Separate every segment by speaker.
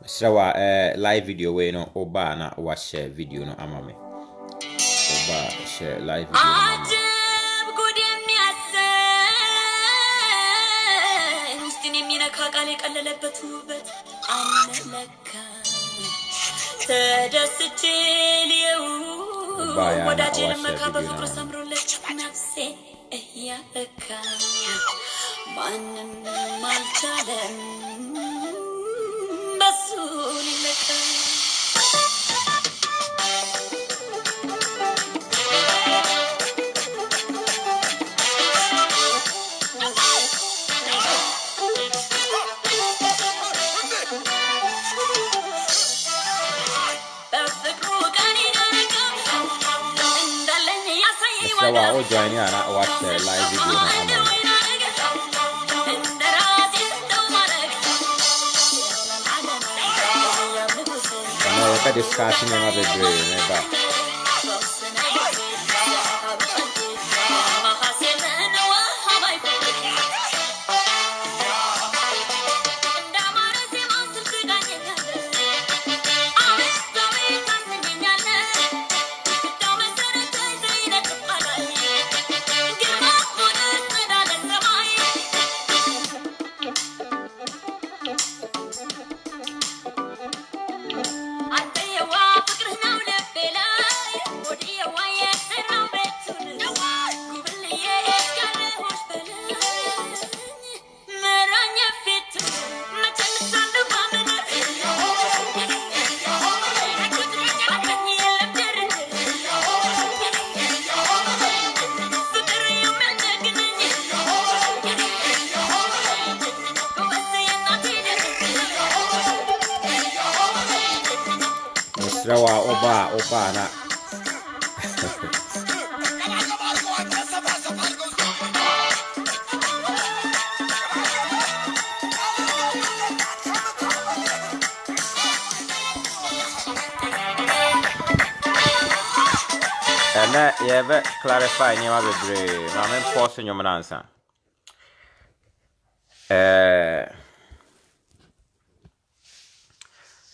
Speaker 1: Srawa live video we no oba na wa share video no amame. Oba share live video no amame. Srawa o join ya na wa share live video no amame. We're discussing another day, Oba na and you ever clarify near the I'm posting your answer.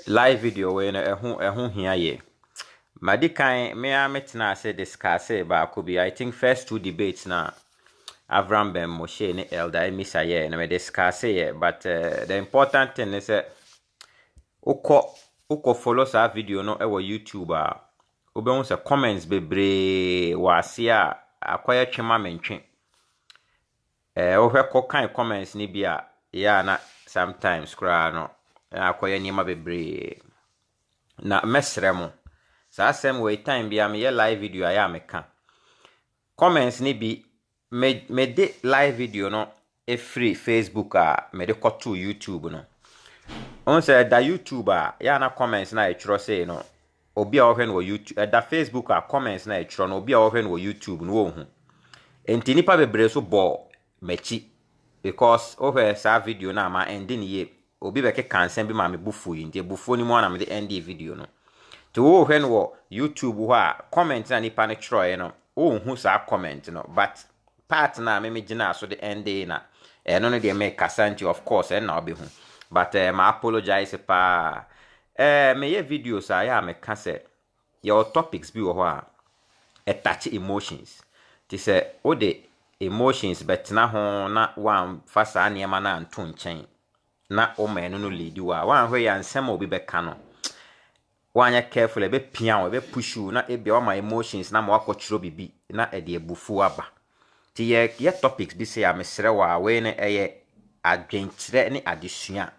Speaker 1: Live video we na here ye. Madikai me ametina say discuss ba could be I think first two debates na Avraham ben Moshe and Elder Amissah ye na me discuss ye, but the important thing is uko follow sa video no ewo YouTube a obehu se comments bebre wase a akwaya twema mentwe ohwe kan comments ni bia ya na sometimes kra no akwaya nima bebre na mesremo sa asem we time bia me live video aya meka comments ni bi me de live video no free Facebook a me de to YouTube no on say da YouTube a ya na comments na e chro say no obi a ohwe no YouTube da Facebook a comments na e chro no obi a ohwe no YouTube no wo hu enti nipa bebre so bo mechi because ohwe sa video na ma ending ye obi be ke kansen bi ma me bufu yi nti bufu ni mo na me de end video no to wo hwe no YouTube ho a comment na nipa ne chro ye no wo hu sa comment no but part na me gina so the end na no no de me kasanti of course na obi hu but ma apologize pa me ye videos a ya me ka se your topics bi wo ho a touch emotions ti se o de emotions bet na ho na wan fasa anema na anto nchen na o menu no lead wa wan hwe ya nsema obi be ka no wanya careful e be pia o be push you na e be o ma emotions na ma wakochiro bibi na e de ebufu aba ti ye topics bi se ya mesre wa we ne eye adwenkyere ne adesua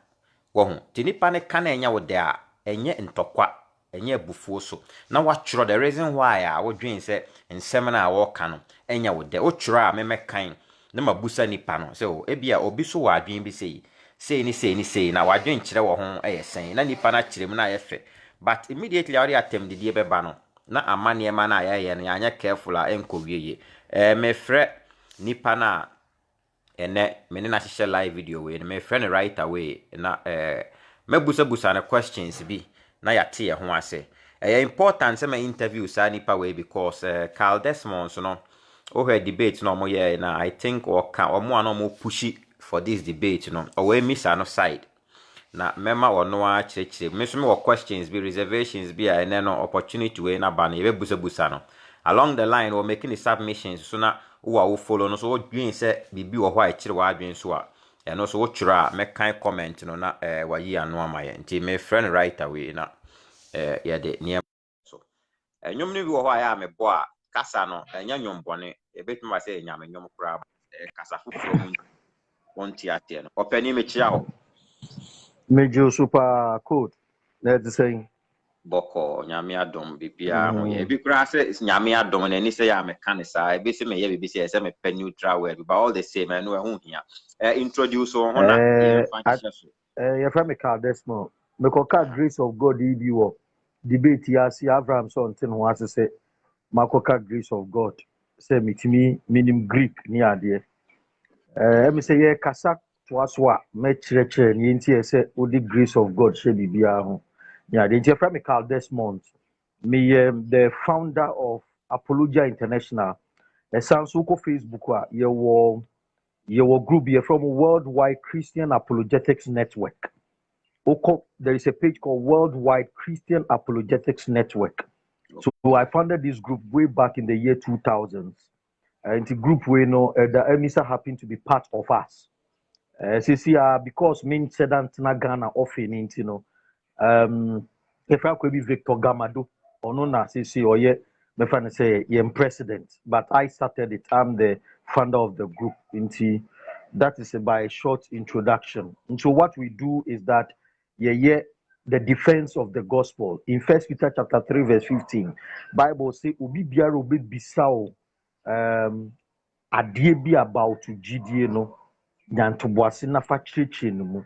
Speaker 1: wo ho ti nipa ne ka na enya wo de a enye ntokwa enye ebufu so na wachiro the reason why a wo dwen se nsem na wo ka no enya wo de wo chiro a memekan na mabusa nipa no so e bia obi so wa adwen bi sei ni na wadwen kyere wo ho sen na nipa na kyerem na yefe but immediately already attempt the beba no na amane ma na ye no anya careful a enkowieye me frɛ nipa na ene me ne na hye live video we me frɛ no right away na mebusa na questions bi na yate ye ho ase important say my interview sa nipa we because Carl Desmond so no o heard debate no mo ye na I think or omo ano mo pushi for this debate, or we miss no side. na mema wono a chirechire me so me questions be reservations be a ene no opportunity we na ba na ye busa no along the line we making the submissions so na wo follow no so wo dwin se bibi wo ho a chire wa adwen so a eno so wo chiro a me kan comment no na wa yi ano amaye nti me friend right away na ye de niam so nyom ne bi wo ho a ya me bo a kasa no enya nyom bone e betuma se enya me nyom kura kasa foforo mu wonti ate no opani me chia ho
Speaker 2: Major super code. That's the same.
Speaker 1: boko nyame adom bibia ho ye bi kura se nyame adom na ni se ya me kan sa e bi se me ye bi se me pen neutral word but all the same I know ho hia introduce ho na ye fan so
Speaker 2: your friend me call this month. Me call grace of God EBO. Debate here see Avraham son tin ho ase say makoka grace of God. Say mitimi minim Greek ni ade. Me say ye kasa to aso a me chire ni nti say odi grace of God she bibia ho. Yeah, the your friend me call this month. Me the founder of Apologetics International. Sounds so Facebook your group here from Worldwide Christian Apologetics Network. There is a page called Worldwide Christian Apologetics Network. So I founded this group way back in the year 2000s. And the group we know Elder Amissah happened to be part of us. Because me said that Ghana often, you know, if I could be Victor Gamado, or no, na or yet, my friend say, I'm president, but I started it. I'm the founder of the group. That is by a short introduction. And so what we do is that, the defense of the gospel. In 1 Peter chapter 3, verse 15, Bible say, Ubi biara obi bisao, adie bi about GDA no, nyantoboase na fa kyerɛkyerɛ no mu.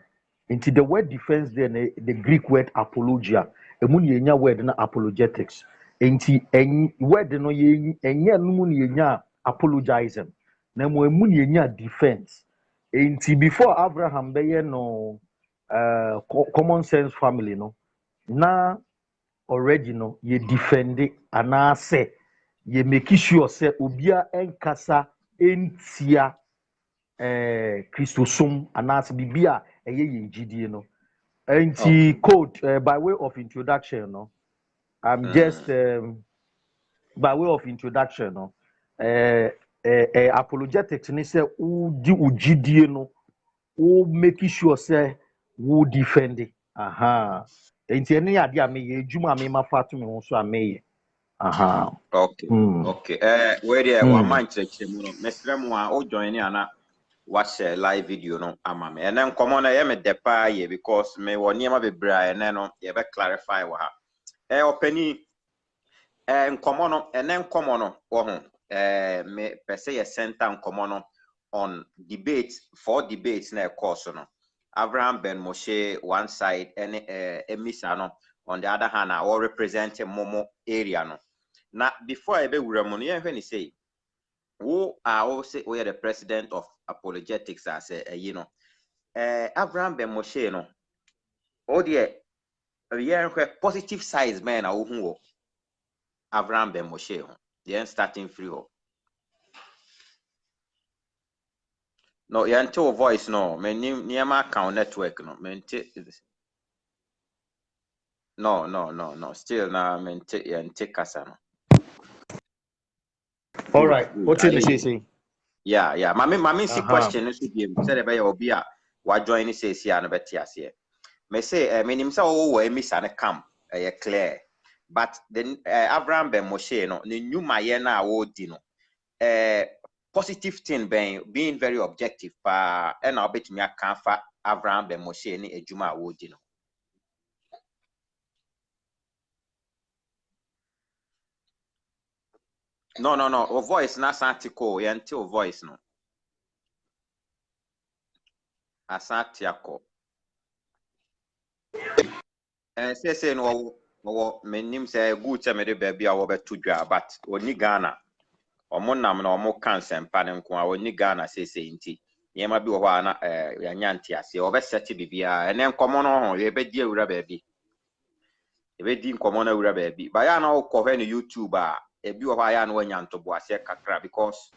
Speaker 2: Nti the word defense there, the Greek word apologia, emu ni yenya word na apologetics. Nti word no yenya no mu ni yenya apologizing. Na emu ni yenya defense. Nti before Avraham bɛyɛ no common sense family no, na already no ye defend it anaasɛ ye make sure sɛ obia enkasa entia Christosum anaasɛ bibia ɛyɛ yɛn gyidie no. Nti code by way of introduction no, I'm just by way of introduction no, apologetics ni sɛ wodi gyidie no wo make sure sɛ wo defend it. Nti ɛne ade a meyɛ adwuma a mema fa to me ho so a meyɛ.
Speaker 1: Okay. Where there one man kyerɛkyerɛ mu no mesrɛ mu a o join ana watch live video no ama me and then come on I me depa ye because me wɔ nneɛma bebree and then no ye be clarify wɔ ha opani nkɔmɔ no and then come on wɔ ho me per se ye center nkɔmɔ no on four debates na course no Avraham ben Moshe one side and Amissah no on the other hand all representing Momo area no. Now before I be wura mu no ye hwɛ ni say who are also we are the president of Apologetics as you know Avraham ben Moshe no oh dear positive size man who Avraham ben Moshe the starting free no yanto voice no me near my account network no no still na me take kasa no.
Speaker 2: All right, what you say?
Speaker 1: Yeah mami see question no so be say the be obi a wa join ni say no beti ase me say me nim say wo Amissah ne camp clear but then Avraham ben Moshe no ne nyuma ye na wo di no positive thing being very objective pa and na obetimi aka fa Avraham ben Moshe ne adwuma wo di no. No o voice na article ye until voice no asatiako say no menim say good say me de baby a wo beto dwa but oni Ghana omo nam na omo kan sempa ne nko a oni Ghana say nti yema bi wo ho na yanya nti ase wo be set bibia ene nkomo no ho ye be di awura baby e be di nkomo na awura baby ba ya na wo ko hwe no YouTube a e bi wo ho ya na wanya ntobo ase kakra because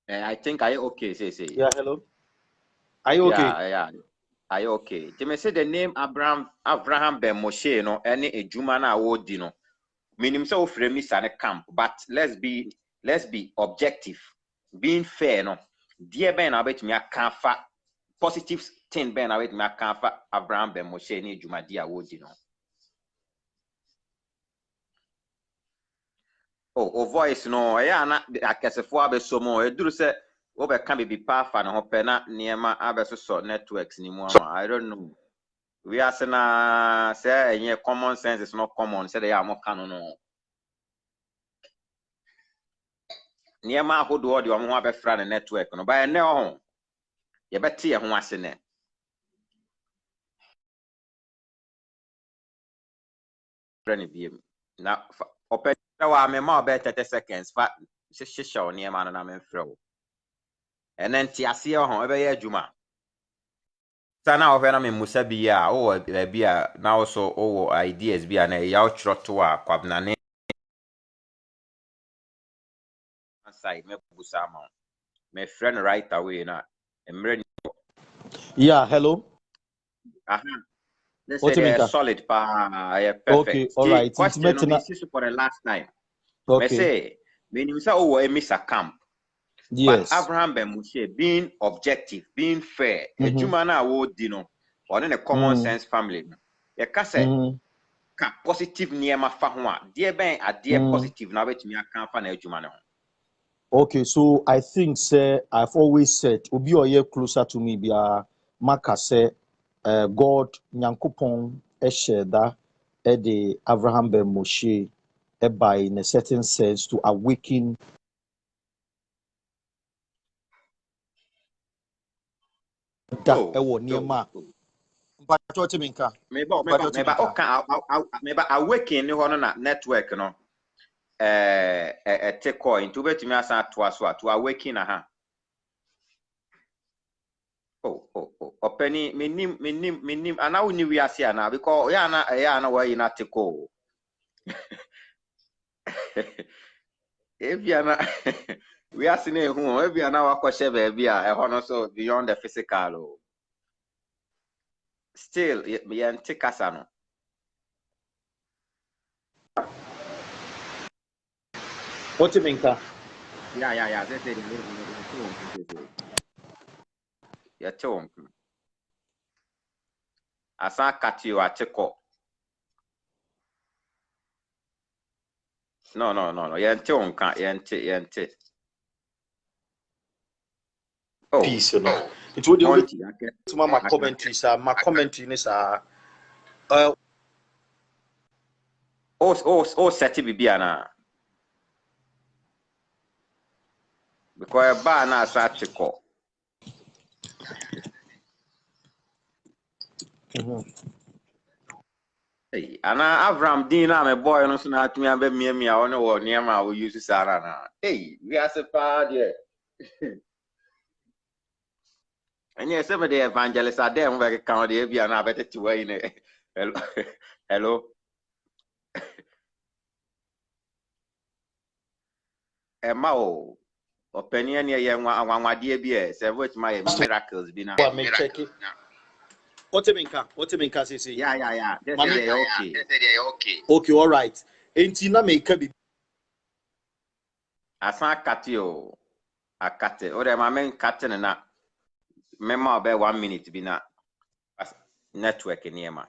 Speaker 1: I think I okay say
Speaker 2: Yeah, hello. Are you okay?
Speaker 1: Yeah Are you okay? They may say the name Avraham ben Moshe, no, any a Jumana award, you know. Meaning so frame is a camp, but let's be objective, being fair, no. Dear Ben, I bet me a camfa positive thing, Ben, I bet me a camfa Abraham ben Moshe ni Jumadi award, you know. Oh, voice no, yeah, na akesefo abeso mo, eduru se obe can be pafa na hope na niema abeso so networks ni mu ama. I don't know. We are saying say common sense is not common. Say they are more canon. No. Niema ahodo de omo ho abefra na network no. Ba ene ho. Ye beti ye ho ase ne. Friend biem. Na open wa me ma obe 30 seconds fa shisha o niema no na me mfrɛ wo. Ene nti ase ho ebe ye adwuma. Sana o na me musa bi a o bi a na also o ideas bi a na ya o chroto a kwabna ne side me busa ma. My friend right away na emre.
Speaker 2: Yeah, hello.
Speaker 1: They
Speaker 2: What
Speaker 1: say
Speaker 2: do you mean?
Speaker 1: they're solid, perfect.
Speaker 2: Okay, all right.
Speaker 1: Question on this for the last time. Me
Speaker 2: Okay.
Speaker 1: say, when you say, oh, I miss a camp.
Speaker 2: Yes.
Speaker 1: But Abraham Ben Moshe, being objective, being fair, a Jumana award, you know, or in a common sense family. You can say, positive near my fahwa. Dear Ben, a dear positive, now which me a camp and a Jumana.
Speaker 2: Okay, so I think, sir, I've always said, Obi Oye closer to me, be a Maka say, God, Nyankopon, Esheda, Ede, Avraham Ben Moshe, by in a certain sense to awaken that ewo niema. But what you mean?
Speaker 1: Maybe awaken na network no. Take coin to bet me as to awaken aha. Oh. Openi minim and now we are here now because na why you not take call. If you are not we are seeing who if you are now kwashe baby a so beyond the physical. Still we are take us no.
Speaker 2: What you mean?
Speaker 1: Yeah. They say you're too. Asa cut you a check. No. Yente. Oh,
Speaker 2: Peace, you know. It would be to my commentary, sir. My commentary is
Speaker 1: seti bibia na. Because ba na asa cheko. Hey, ana Avraham din na me boy no so na atumi aba miamia ono wo niam wo use sara na. Hey, we are pa there. Enye se me the evangelist adem we ka de bia na beteti wa ine. Hello. Emma o. Opinion ye anwade bi e se which my miracles bi na.
Speaker 2: What you mean? Say?
Speaker 1: Yeah. They say they okay.
Speaker 2: Okay, all right. Enti na make be
Speaker 1: Asan kate o. Akate. O de ma men kate na. Mema be 1 minute bi na network niema.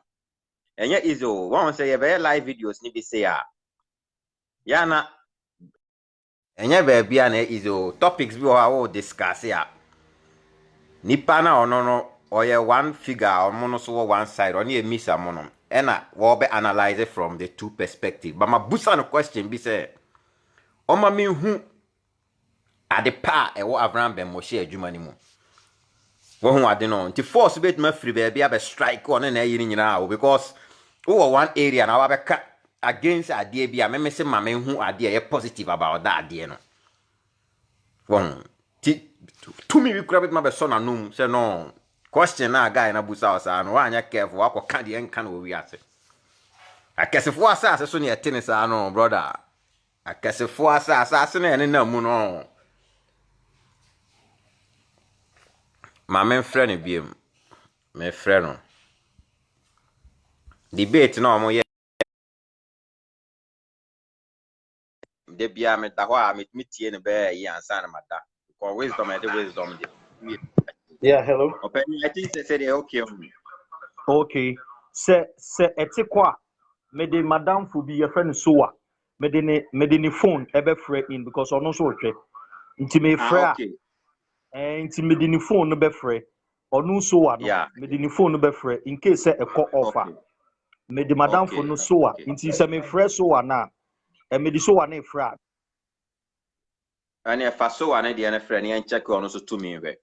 Speaker 1: Enye izo, one say ye be live videos ni bi say ya. Ya na enye be bia na izo topics bi o discuss ya. Nipa na ono no oye one figure omo no so one side oni e miss amono. Ena wo be analyze it from the two perspective. But my busa no question bi say oma me hu ade pa e wo Avraham ben Moshe adwuma ni mu. Wo hu ade no nti force bet ma free be bia be strike on na yiri nyina o because wo one area na wa be ka against ade bia me say ma me hu ade e positive about that ade no. Wo ti to me we grab it ma be so na num say no question na guy na busa osa no wa anya careful wa ko ka de enka na wi ase. Akesefo asa so ne etene sa no brother. Akesefo asa na ene na mu no. Ma men frɛ ne biem. my friend. Debate no mo ye de bia me da ho a me tie ne be yi ansa na mada. Because wisdom and the wisdom dey.
Speaker 2: Yeah, hello.
Speaker 1: Open I think say they okay.
Speaker 2: Okay. Se etikwa me de madam for be your friend Soa. Me de ni phone ebe free in because ono so hwe. Nti me free a
Speaker 1: Okay.
Speaker 2: nti me de ni phone no be free. Ono Soa no
Speaker 1: Yeah.
Speaker 2: me de ni phone no be free in case say ekọ offer.
Speaker 1: Okay.
Speaker 2: Me de madam for
Speaker 1: Okay.
Speaker 2: no Soa.
Speaker 1: Okay.
Speaker 2: Nti se me free Soa na me de Soa na free.
Speaker 1: And if I saw an idea and a friend and check on also to me we.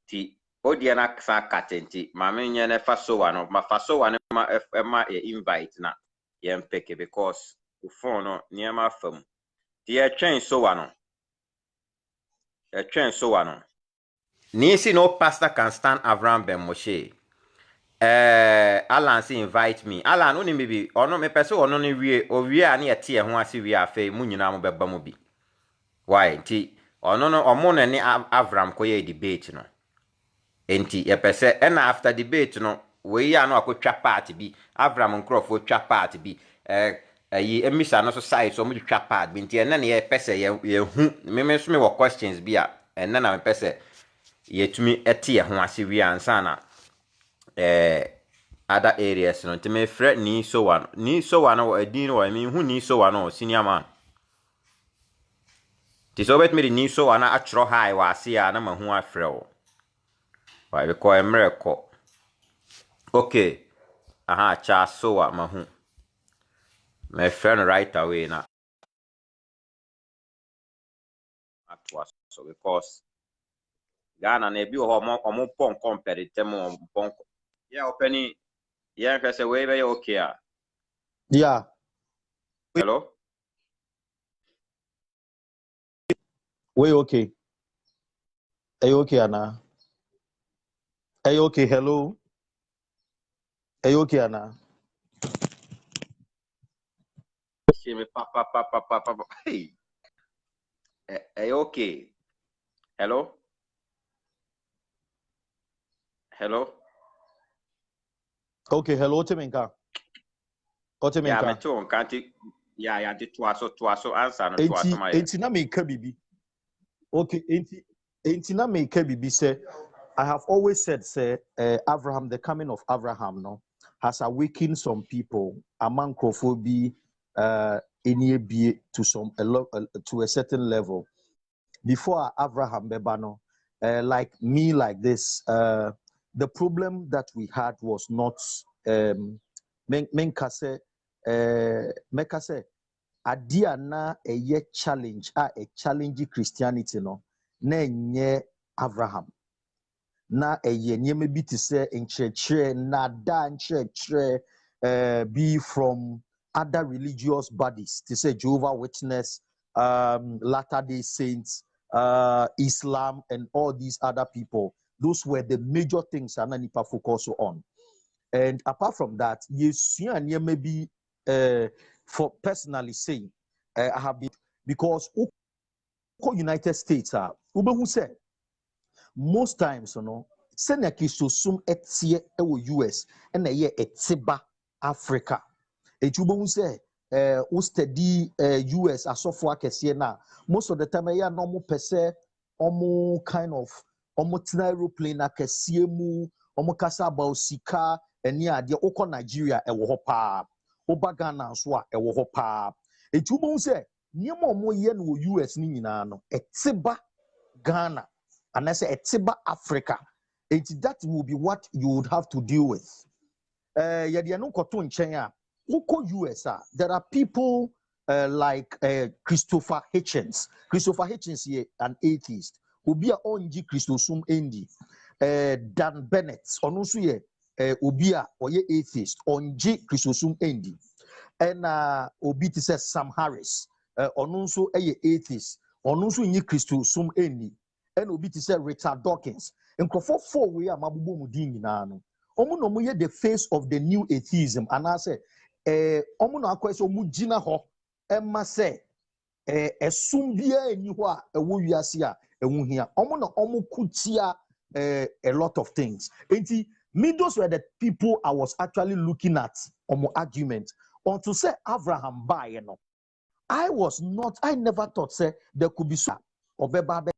Speaker 1: Ti Odiana fa katenti. Ma me nye ne fa so one ma fa so one ma invite na ye mpeke because the phone no niema fam. Ti e twen so one. E twen so one. Nisi no pastor can stand Avraham ben Moshe. Alan say invite me. Alan only maybe ono me pese ono ne wie o wie a na ye tie ho ase wie afa mu nyina mo beba mo bi. Why? Ti ono no omo na ni Avraham ko ye debate no. Enti ye pese and after debate no we ya no akotwa part bi. Avraham nkrofo twa part bi. Yi Amissah no so side so mo twa part bi. Enti na ye pese ye hu me so me wo questions bi a na me pese ye tumi etie ho ase wie ansa na other areas no. Enti me frɛ ni so one no adin no I mean who ni so one no senior man. Ti so bet me ni so one atro high wa ase a na mahu afrɛ wo. Why because America. Okay. Aha cha so wa mahu. My friend right away na. Atwa so because Ghana na ebi ho omo pon compare tem pon. Yeah, openi. Yeah, kase we be okay a.
Speaker 2: Yeah.
Speaker 1: Hello?
Speaker 2: We okay. Are you okay, Anna? Are you okay? Hello? Are you okay, Anna?
Speaker 1: See me pa. Hey. Okay. Hello? Hello?
Speaker 2: Okay, hello, Timinka.
Speaker 1: Yeah, me
Speaker 2: Otiminka.
Speaker 1: too. Can't yeah, yeah, the twaso answer no twaso my.
Speaker 2: Enti na me bibi. Okay, enti na me bibi say I have always said say Avraham, the coming of Avraham no has awakened some people among Kofobi to a certain level. Before Avraham Bebano, like me, like this, the problem that we had was not menkase adia na a challenge a challenge Christianity no na enye Avraham na eye nyeme bi te se nkyerɛkyerɛ na da nkyerɛkyerɛ be from other religious bodies to say Jehovah Witness, Latter-day Saints, Islam, and all these other people. Those were the major things Ananipa focus on. And apart from that, yes, maybe for personally saying, I have been because United States are who said most times, send a kisosum etie US and a year etiba Africa. Ejubo say study US asofo akese na most of the time ya normal pese omo kind of omo tina aeroplane akese mu omo kasa about sika eni ade okọ Nigeria ewo ho pa oba Ghana so a ewo ho pa ejubo say niam omo ye no US ni nyina no etiba Ghana and I say etiba Africa. That will be what you would have to deal with. US, there are people like Christopher Hitchens. Christopher Hitchens is an atheist. Obia onji Christosum endi. Dan Bennett, onusu ye obia oye atheist. Onji Christosum endi. And obi ti says Sam Harris. Onunso eye atheist. Onunso nyi Christosum endi. And obi ti say Richard Dawkins. And for we are mabubo mudini na no. Omu the face of the new atheism and I say omu no akwa so mu gina ho emma say esum bia eni ho a ewo wiase a ewu hia omu no omu kutia a lot of things enti Me, those were the people I was actually looking at on my argument. On to say Avraham by, you know, I never thought say there could be so or beba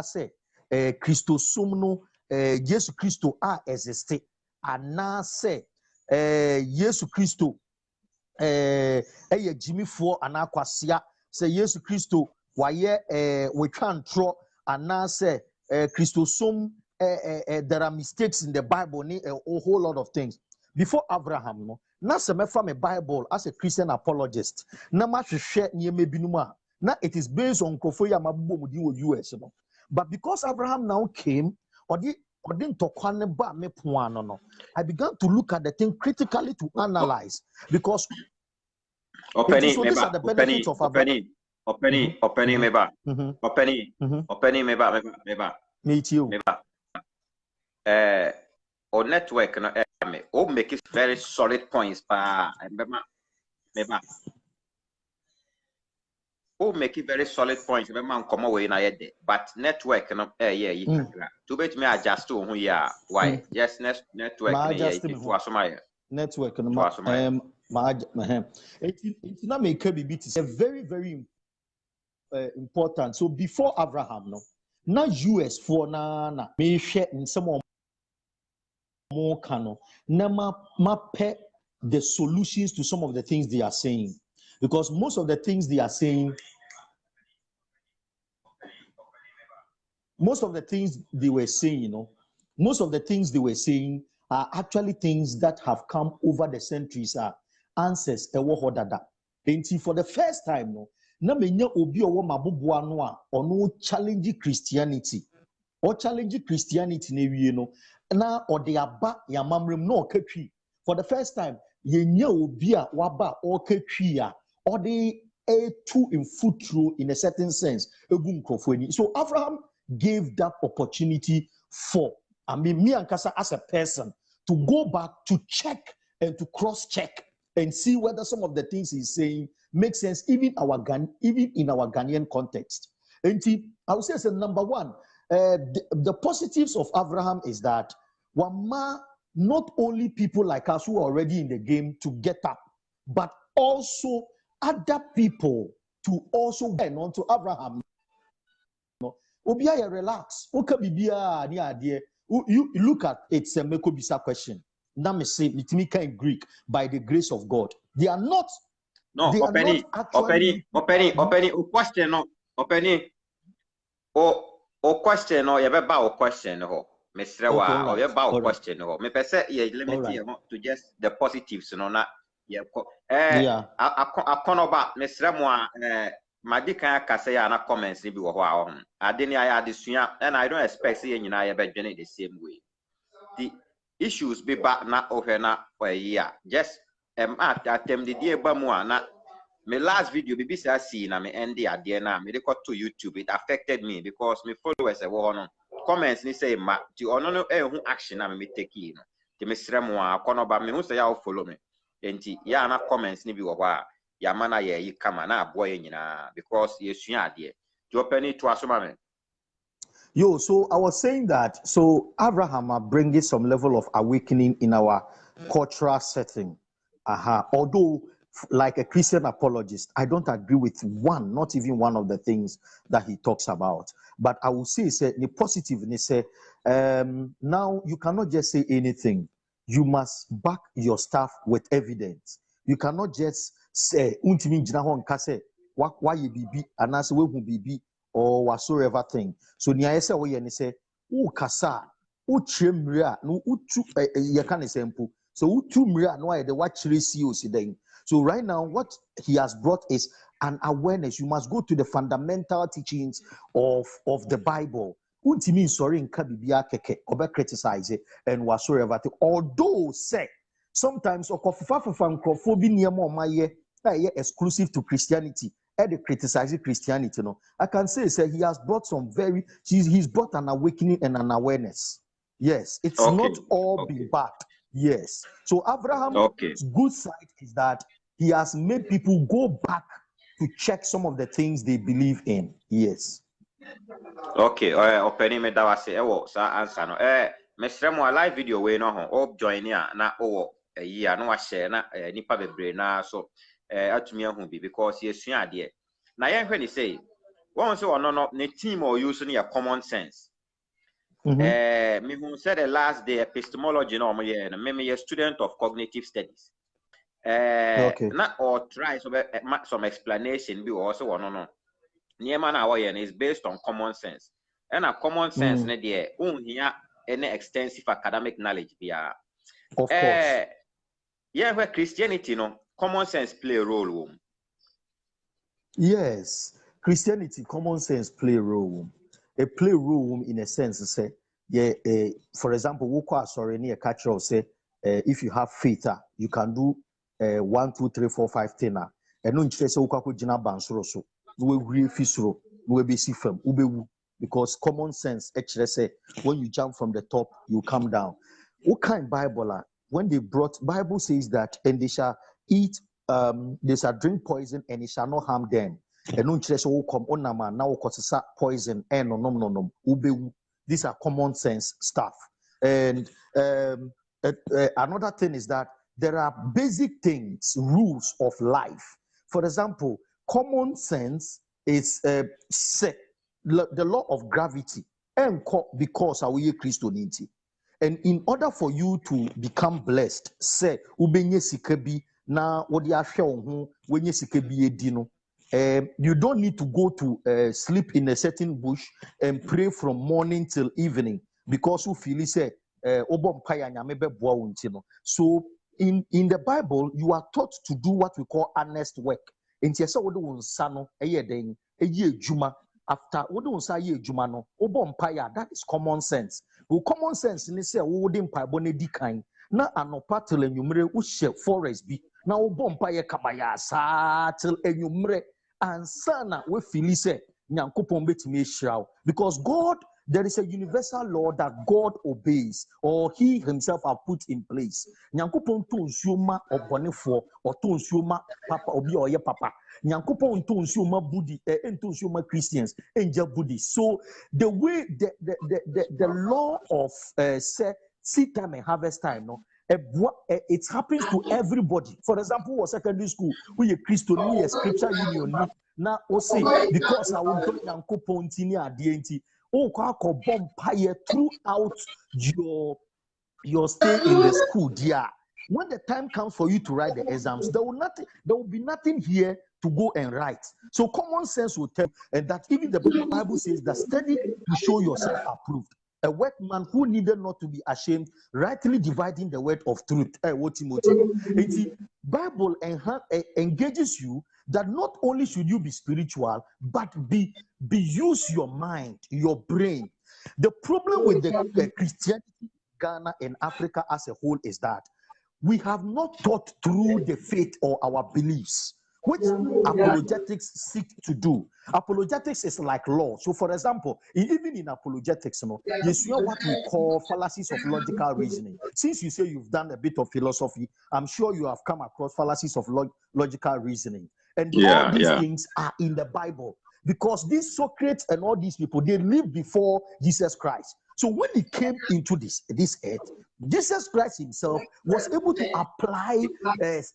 Speaker 2: say Christosum no Jesus Christo a existe and now say Jesus Christo Jimmy for an aquasia say Jesus Christo why we can't draw and now say Christosum there are mistakes in the Bible a whole lot of things before Abraham no na se me from a Bible as a Christian apologist na ma hwehwe nieme binuma na it is based on krofo ya mabbo mudi wo US no but because Abraham now came or didn't talk ba me poano no I began to look at the thing critically to analyze because
Speaker 1: Openi
Speaker 2: so these are the benefits of Abraham.
Speaker 1: Openi meba
Speaker 2: Me too.
Speaker 1: Or network no o make it very solid points pa meba o make it very solid points meba come away na yede but network no you kakra to bet me adjust to who ya why yes network
Speaker 2: Ma
Speaker 1: na
Speaker 2: adjust
Speaker 1: to asoma
Speaker 2: network no ma it's not make bibi to say very very important. So before Abraham no na US for na me share in some more canon na map the solutions to some of the things they are saying because most of the things they are saying most of the things they were saying are actually things that have come over the centuries answers ewo hodada enti for the first time no na menya obi owo maboboa no a ono challenge Christianity or challenge Christianity na wie no na ode aba yamamrem na okatwi for the first time yenya obi a waba okatwi a ode two in futuro in a certain sense egu nkrofo ani so Abraham gave that opportunity for me and Kasa as a person to go back to check and to cross check and see whether some of the things he's saying make sense even in our Ghanaian context. And I would say so number one, the positives of Abraham is that Wama, not only people like us who are already in the game to get up, but also other people to also get on to Abraham. Obiya relax. Oka bibia ni adie. You look at it's a Mekobisa question. Now me say it in Greek by the grace of God. They are not.
Speaker 1: No,
Speaker 2: they
Speaker 1: Openi,
Speaker 2: are not actually.
Speaker 1: Openi, o question no, Openi, o question no, yebeba o question ho. Mr. Wa, or yeba o question ho. Me pese ye limit to just the positives no na ye ko. Akonoba Mr. Moa Madika Kasaya na comments ni bi wo ho a ade ni aya adesua and I don't expect say nyina ye bedwene the same way. The issues be back na ohwe na for a year. Just attempt the day ba mu na my last video bibi say see na me end the ade na me record to YouTube. It affected me because my followers e wo no comments ni say ma ti ono no hu action na me take no ti me srem a kono me hu say ya follow me enti ya na comments ni bi wo a ya mana ye yi kama na abo ye nyina because yesua ade ti open to asoma me.
Speaker 2: Yo, so I was saying that so Abraham are bringing some level of awakening in our cultural setting. Although, like a Christian apologist, I don't agree with not even one of the things that he talks about. But I will say, the positive, now you cannot just say anything. You must back your stuff with evidence. You cannot just say, why you be, and I say, we or whatsoever thing. So niaesa we yene say u kasa u chemria no utu ye kan example. So utu mria no ay the what COC then. So right now what he has brought is an awareness. You must go to the fundamental teachings of the Bible. Untimi sorry in kabibia keke obe criticize it and whatsoever thing. Although say sometimes okofufafufankrofo niemo maye exclusive to Christianity. They criticize Christianity, I can say he has brought he's brought an awakening and an awareness. Yes, it's not all been bad. Yes. So Abraham's good side is that he has made people go back to check some of the things they believe in. Yes.
Speaker 1: Okay, opening me that was say, sa answer no. mesremo a live video we no ho o join ya na o yi a no wa share na nipa bebre na so atumi ahu bi because yesua ade na yen hwe ni say won say ono no ne team or use no ya common sense. Me who said the last day epistemology no me me a student of cognitive studies.
Speaker 2: Okay.
Speaker 1: Not or try some explanation be also one no. Niema na wa is based on common sense. And a common sense na there here any extensive academic knowledge bia.
Speaker 2: Of course.
Speaker 1: Yeah, where Christianity no common sense play a role.
Speaker 2: Yes, Christianity common sense play a role. A play role in a sense say for example, we call sorry near catch say if you have faith, you can do 1, 2, 3, 4, 5 10. And no interest we call jina bansoro so. We agree fisro, we be sifem, ubewu. Because common sense actually say when you jump from the top, you come down. What kind Bible? When they brought Bible says that and they shall eat they shall drink poison and it shall not harm them. And no interest will come on a man now cause poison and no ubewu. These are common sense stuff. And another thing is that there are basic things, rules of life. For example, common sense is the law of gravity and because we Christianity. And in order for you to become blessed, say ubenye sikabi na wodi ahwe ho wenye sikabi edino. You don't need to go to sleep in a certain bush and pray from morning till evening because you feel say so in the Bible you are taught to do what we call honest work. After that is common sense. Common sense ni say wo de mpaebo na di kan na anopa till enwumre wo hye forest bi na wo bom paye kabaya sa till enwumre ansana we feel say nyankopon betimi ehirawo because God, there is a universal law that God obeys or he himself have put in place. Nyankopon to nsuoma obonefo or to nsuoma papa obi oye papa. Nyankopon to nsuoma budi to nsuoma Christians angel budi. So the way the law of say seed time and harvest time no it happens to everybody. For example, was secondary school we a Christian we a scripture union na o say because I will do Nyankopon tini ade throughout your stay in the school, dear. When the time comes for you to write the exams, there will be nothing here to go and write. So common sense will tell, and that even the Bible says that study to show yourself approved. A workman who needed not to be ashamed, rightly dividing the word of truth. What Timothy? Bible engages you that not only should you be spiritual, but use your mind, your brain. The problem with the Christianity, Ghana and Africa as a whole is that we have not taught through the faith or our beliefs, which apologetics seek to do. Apologetics is like law. So, for example, even in apologetics, you know what we call fallacies of logical reasoning. Since you say you've done a bit of philosophy, I'm sure you have come across fallacies of logical reasoning. And all these things are in the Bible because these Socrates and all these people, they lived before Jesus Christ. So when he came into this earth, Jesus Christ himself was able to apply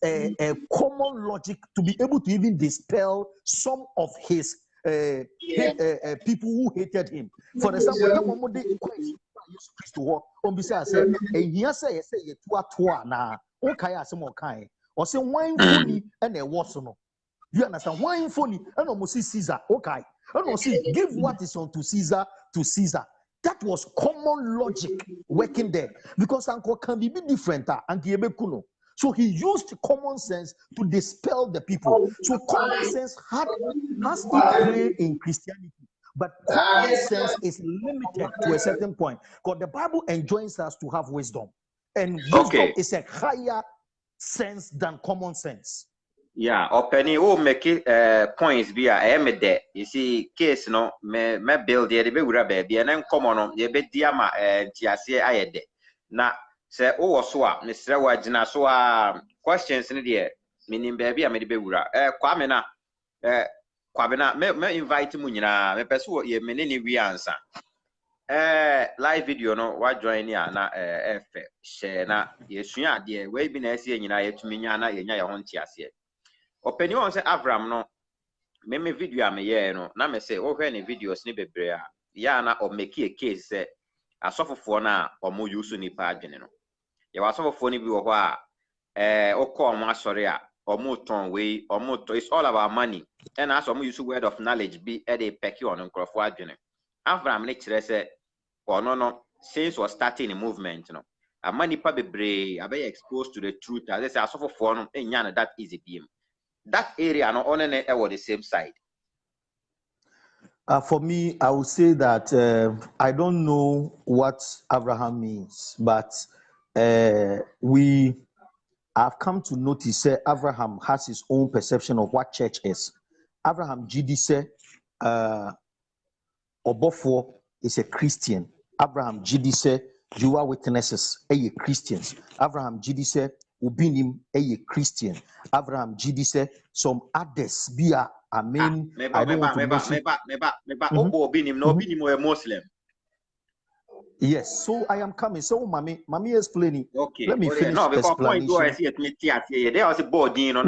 Speaker 2: a common logic to be able to even dispel some of his people who hated him. For example, you understand? Why phony? And almost Caesar. Okay. And almost give what is unto Caesar to Caesar. That was common logic working there because Uncle can be different. So he used common sense to dispel the people. So common sense has its play in Christianity, but common sense is limited to a certain point because the Bible enjoins us to have wisdom, and wisdom is a higher sense than common sense.
Speaker 1: Yeah, Penny will make points be a emede. You see, case no me build the baby baby and then common on the bed diama and tiasia ayede. Na say oh swa, Mr. Wajina so questions in the air, meaning baby, I made the baby. Kwamena, Kwabena, me invite Munina, me pursue ye many we answer. live video no what join ya na share na yesua de we bi na ese nyina yetumi nya na yenya ye ho ntiase opani on se Avraham no me video am ye no na me se wo hwe ne videos ni bebre a ya na o make a case se asofofo na o mo use nipa adwene no ye wasofofo ni bi wo ho a okọ mo asori a o mo ton we o mo to it's all about money and as o mo use word of knowledge bi e dey peki on nkrofo adwene Avraham ne kire se no since was starting a movement money pa bebre abey exposed to the truth as they say asofofo no enya na that easy beam that area no on e the same side.
Speaker 2: For me, I would say that I don't know what Abraham means, but we have come to notice that Abraham has his own perception of what church is. Abraham GD say Obofo is a Christian. Abraham GD say Jehovah's Witnesses are Christians. Abraham GD say Ubinim a Christian. Abraham GD say some others be a Amen. I don't want to mention.
Speaker 1: Obinim no Obinim a Muslim.
Speaker 2: Yes, so I am coming. So, mommy explaining.
Speaker 1: Okay.
Speaker 2: Let me finish
Speaker 1: no, because
Speaker 2: explanation.
Speaker 1: Point I see it me there was a boarding on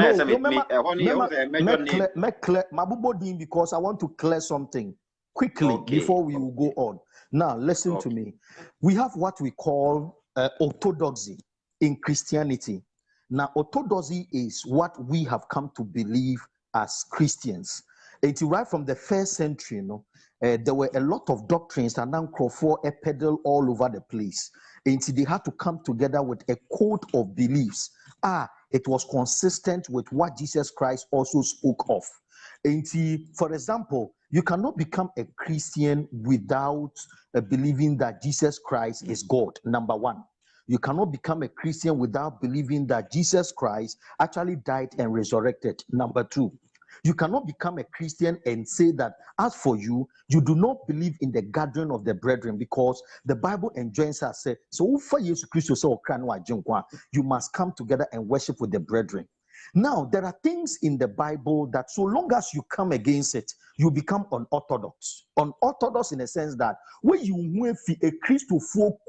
Speaker 2: Mabubodim because I want to clear something quickly before we will go on. Now, listen to me. We have what we call orthodoxy in Christianity. Now, orthodoxy is what we have come to believe as Christians. It's right from the first century, there were a lot of doctrines and now Crawford peddle all over the place. And they had to come together with a code of beliefs. It was consistent with what Jesus Christ also spoke of. And for example, you cannot become a Christian without believing that Jesus Christ is God, number one. You cannot become a Christian without believing that Jesus Christ actually died and resurrected, number two. You cannot become a Christian and say that as for you, you do not believe in the gathering of the brethren because the Bible enjoins us. So for Jesus Christ, you must come together and worship with the brethren. Now, there are things in the Bible that so long as you come against it, you become unorthodox. Unorthodox in the sense that when you move a Christo folk,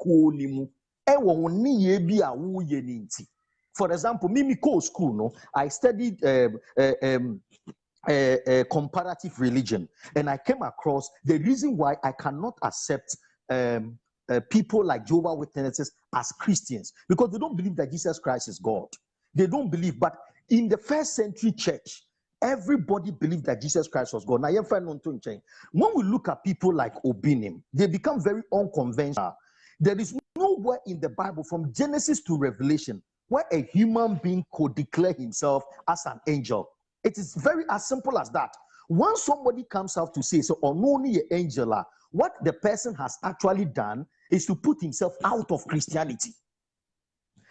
Speaker 2: for example, Mimi Ko school, I studied comparative religion, and I came across the reason why I cannot accept people like Jehovah's Witnesses as Christians, because they don't believe that Jesus Christ is God. They don't believe, but in the first century church, everybody believed that Jesus Christ was God. Now, when we look at people like Obinim, they become very unconventional. There is nowhere in the Bible from Genesis to Revelation where a human being could declare himself as an angel. It is very as simple as that. Once somebody comes out to say, so only an angel, what the person has actually done is to put himself out of Christianity.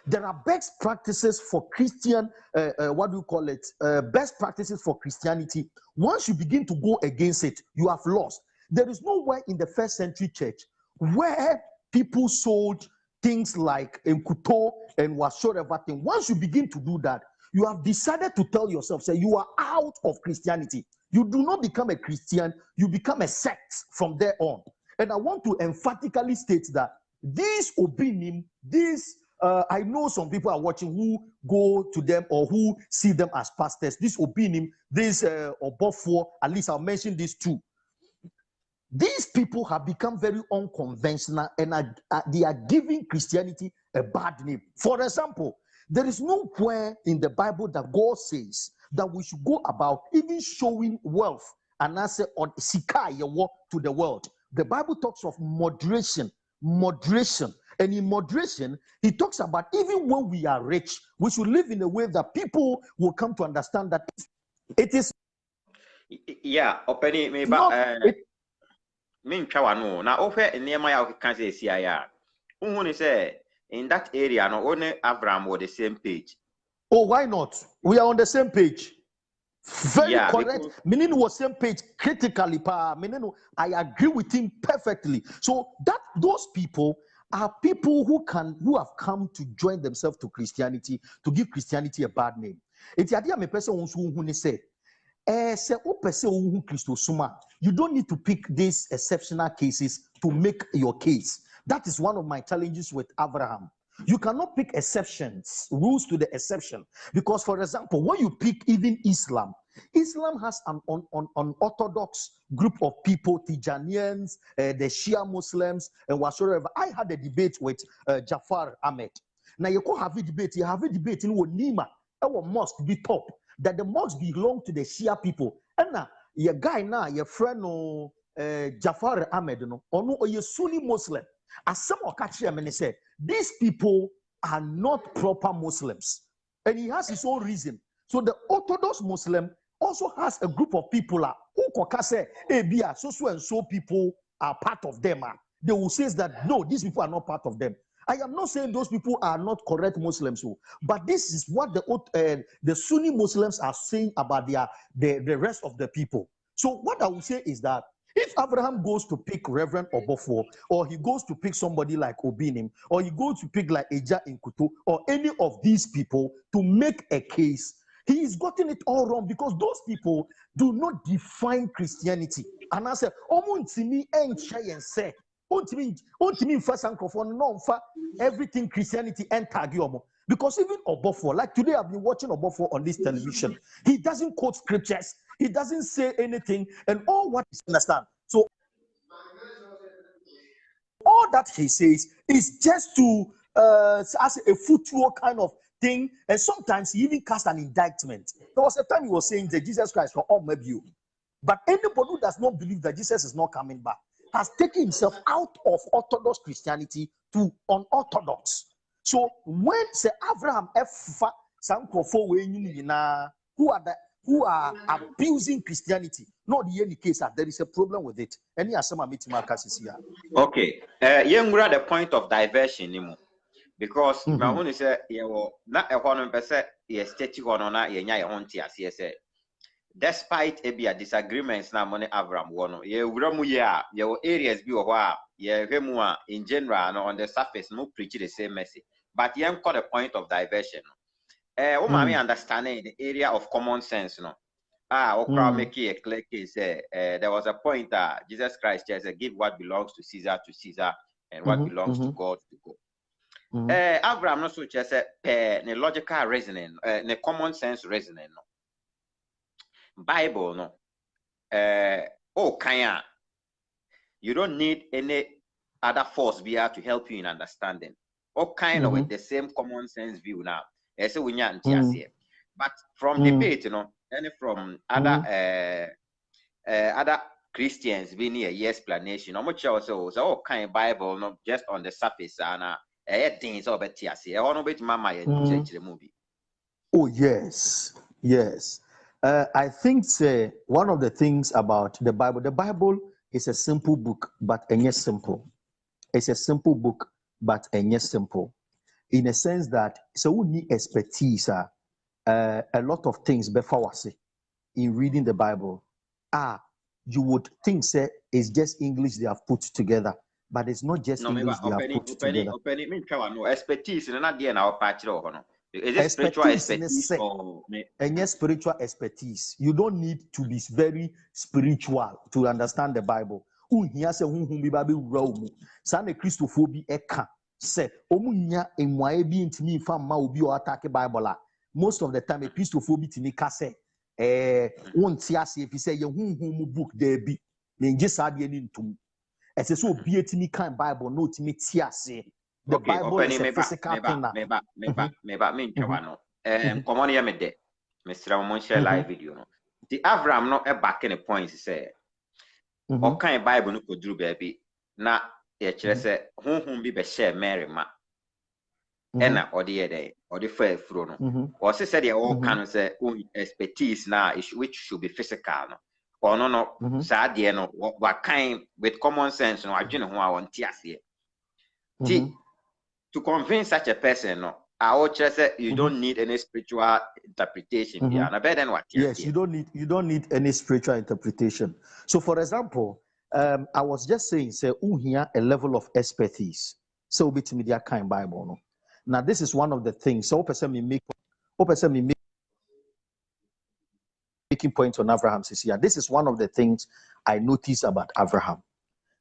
Speaker 2: There are best practices for Christian, best practices for Christianity. Once you begin to go against it, you have lost. There is nowhere in the first century church where people sold things like Nkuto and whatsoever thing. Once you begin to do that, you have decided to tell yourself, say you are out of Christianity. You do not become a Christian, you become a sect from there on. And I want to emphatically state that these Obinim, I know some people are watching who go to them or who see them as pastors. This Obinim, this Obofo, at least I'll mention these two. These people have become very unconventional and they are giving Christianity a bad name. For example, there is nowhere in the Bible that God says that we should go about even showing wealth and answer on sikai to the world. The Bible talks of moderation. And in moderation, he talks about even when we are rich, we should live in a way that people will come to understand that it is.
Speaker 1: Yeah, opening me now over near my cancer CIA. Who say in that area, no only Avraham were the same page.
Speaker 2: Oh, why not? We are on the same page. Very correct. Meaning was same page critically. I agree with him perfectly. So that those people are people who have come to join themselves to Christianity, to give Christianity a bad name. It's idea me person who say, you don't need to pick these exceptional cases to make your case. That is one of my challenges with Avraham. You cannot pick exceptions, rules to the exception. Because, for example, when you pick even Islam has an orthodox group of people, Tijanians, the Shia Muslims, and whatsoever. I had a debate with Jafar Ahmed. Now, you can have a debate in Nima, our mosque be top, that the mosque belong to the Shia people. And now, your guy now, your friend, Jafar Ahmed, or your Sunni Muslim, as some of him and he said, these people are not proper Muslims. And he has his own reason. So the Orthodox Muslim also has a group of people who can say, hey, so and so people are part of them. They will say that, no, these people are not part of them. I am not saying those people are not correct Muslims, but this is what the Sunni Muslims are saying about the rest of the people. So what I will say is that if Abraham goes to pick Reverend Obofor, or he goes to pick somebody like Obinim, or he goes to pick like Eja Inkutu, or any of these people to make a case, he is gotten it all wrong, because those people do not define Christianity. And I say, Omuntimi and say, everything Christianity and Tagiomo. Because even Obofor, like today I've been watching Obofor on this television, he doesn't quote scriptures, he doesn't say anything, and all what he understand. So all that he says is just to as a football kind of thing, and sometimes he even cast an indictment. There was a time he was saying that Jesus Christ for all maybe you. But anybody who does not believe that Jesus is not coming back has taken himself out of Orthodox Christianity to unorthodox. So when say Avraham who are abusing Christianity, not the any case, there is a problem with it. Any asama here.
Speaker 1: Okay. The point of diversion, because my own is not a one person, a statue on a despite a disagreements now money Avraham one your areas be in general on the surface no preach the same message, but you got a point of diversion. Understanding the area of common sense make a clear case. There was a point that Jesus Christ says give what belongs to Caesar and what belongs to God to God. Avraham no so just the logical reasoning, the common sense reasoning. Bible no you don't need any other force to help you in understanding. Kind of with the same common sense view now. But from debate, and from other Christians being a explanation, much also all kind of Bible not just on the surface and things over movie.
Speaker 2: Oh yes. I think one of the things about the Bible is a simple book, but yes simple. It's a simple book, but yes simple. In a sense that so we need expertise, a lot of things before us in reading the Bible. You would think it's just English they have put together, but it's not just English they have put together.
Speaker 1: Expertise in our patch. Is it spiritual expertise
Speaker 2: and yes, spiritual expertise. You don't need to be very spiritual to understand the Bible. Most of the time, a Christophobic tinika say, won't see us if you say your book there be. Then just add into as a so be it me kind Bible, no to me say. The Bible is a physical thing.
Speaker 1: Come on here, Mr. Moshe live video. The Avraham not a back in a point say, what kind Bible no could do, baby? Na say, whom be share Mary ma. Ena or the day or the fair throne. Or say they all can say expertise now which should be physical. Or no, sad no, what kind with common sense no, I don't know who I want to to convince such a person, no, I would just say you don't need any spiritual interpretation.
Speaker 2: Yes, you don't need any spiritual interpretation. So, for example, I was just saying, say, here a level of expertise. So, bit media kind Bible, no. Now, this is one of the things. So, making points on Avraham says here. This is one of the things I notice about Avraham.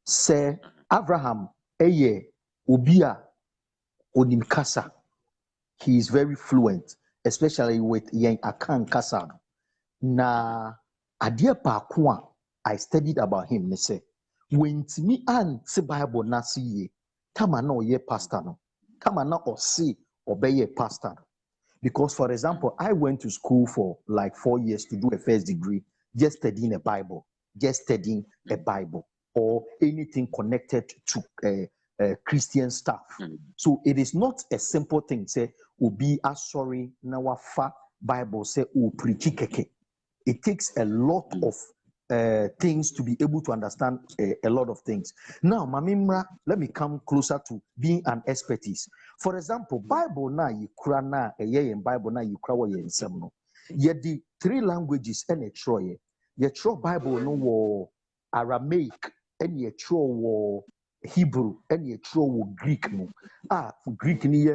Speaker 2: Say, Avraham eye obia onim kasa. He is very fluent, especially with yen akan kasa. Na adeɛ baako a I studied about him ne sɛ wentumi ante Bible n'ase yie tama na ɔyɛ pastor no tama na ɔse ɔbɛyɛ pastor no. Because for example, I went to school for like 4 years to do a first degree, just studying a Bible, or anything connected to Christian stuff. So it is not a simple thing. Say, "Obi asori na wafa Bible say o preach keke." It takes a lot of things to be able to understand a lot of things. Now, Mamimra, let me come closer to being an expertise. For example, Bible na yikra na in Bible na yikra wa yen sem no. Ye the 3 languages and a troye. Ye tro Bible no wo Aramaic and ye tro wo Hebrew and ye tro wo Greek no. Greek ni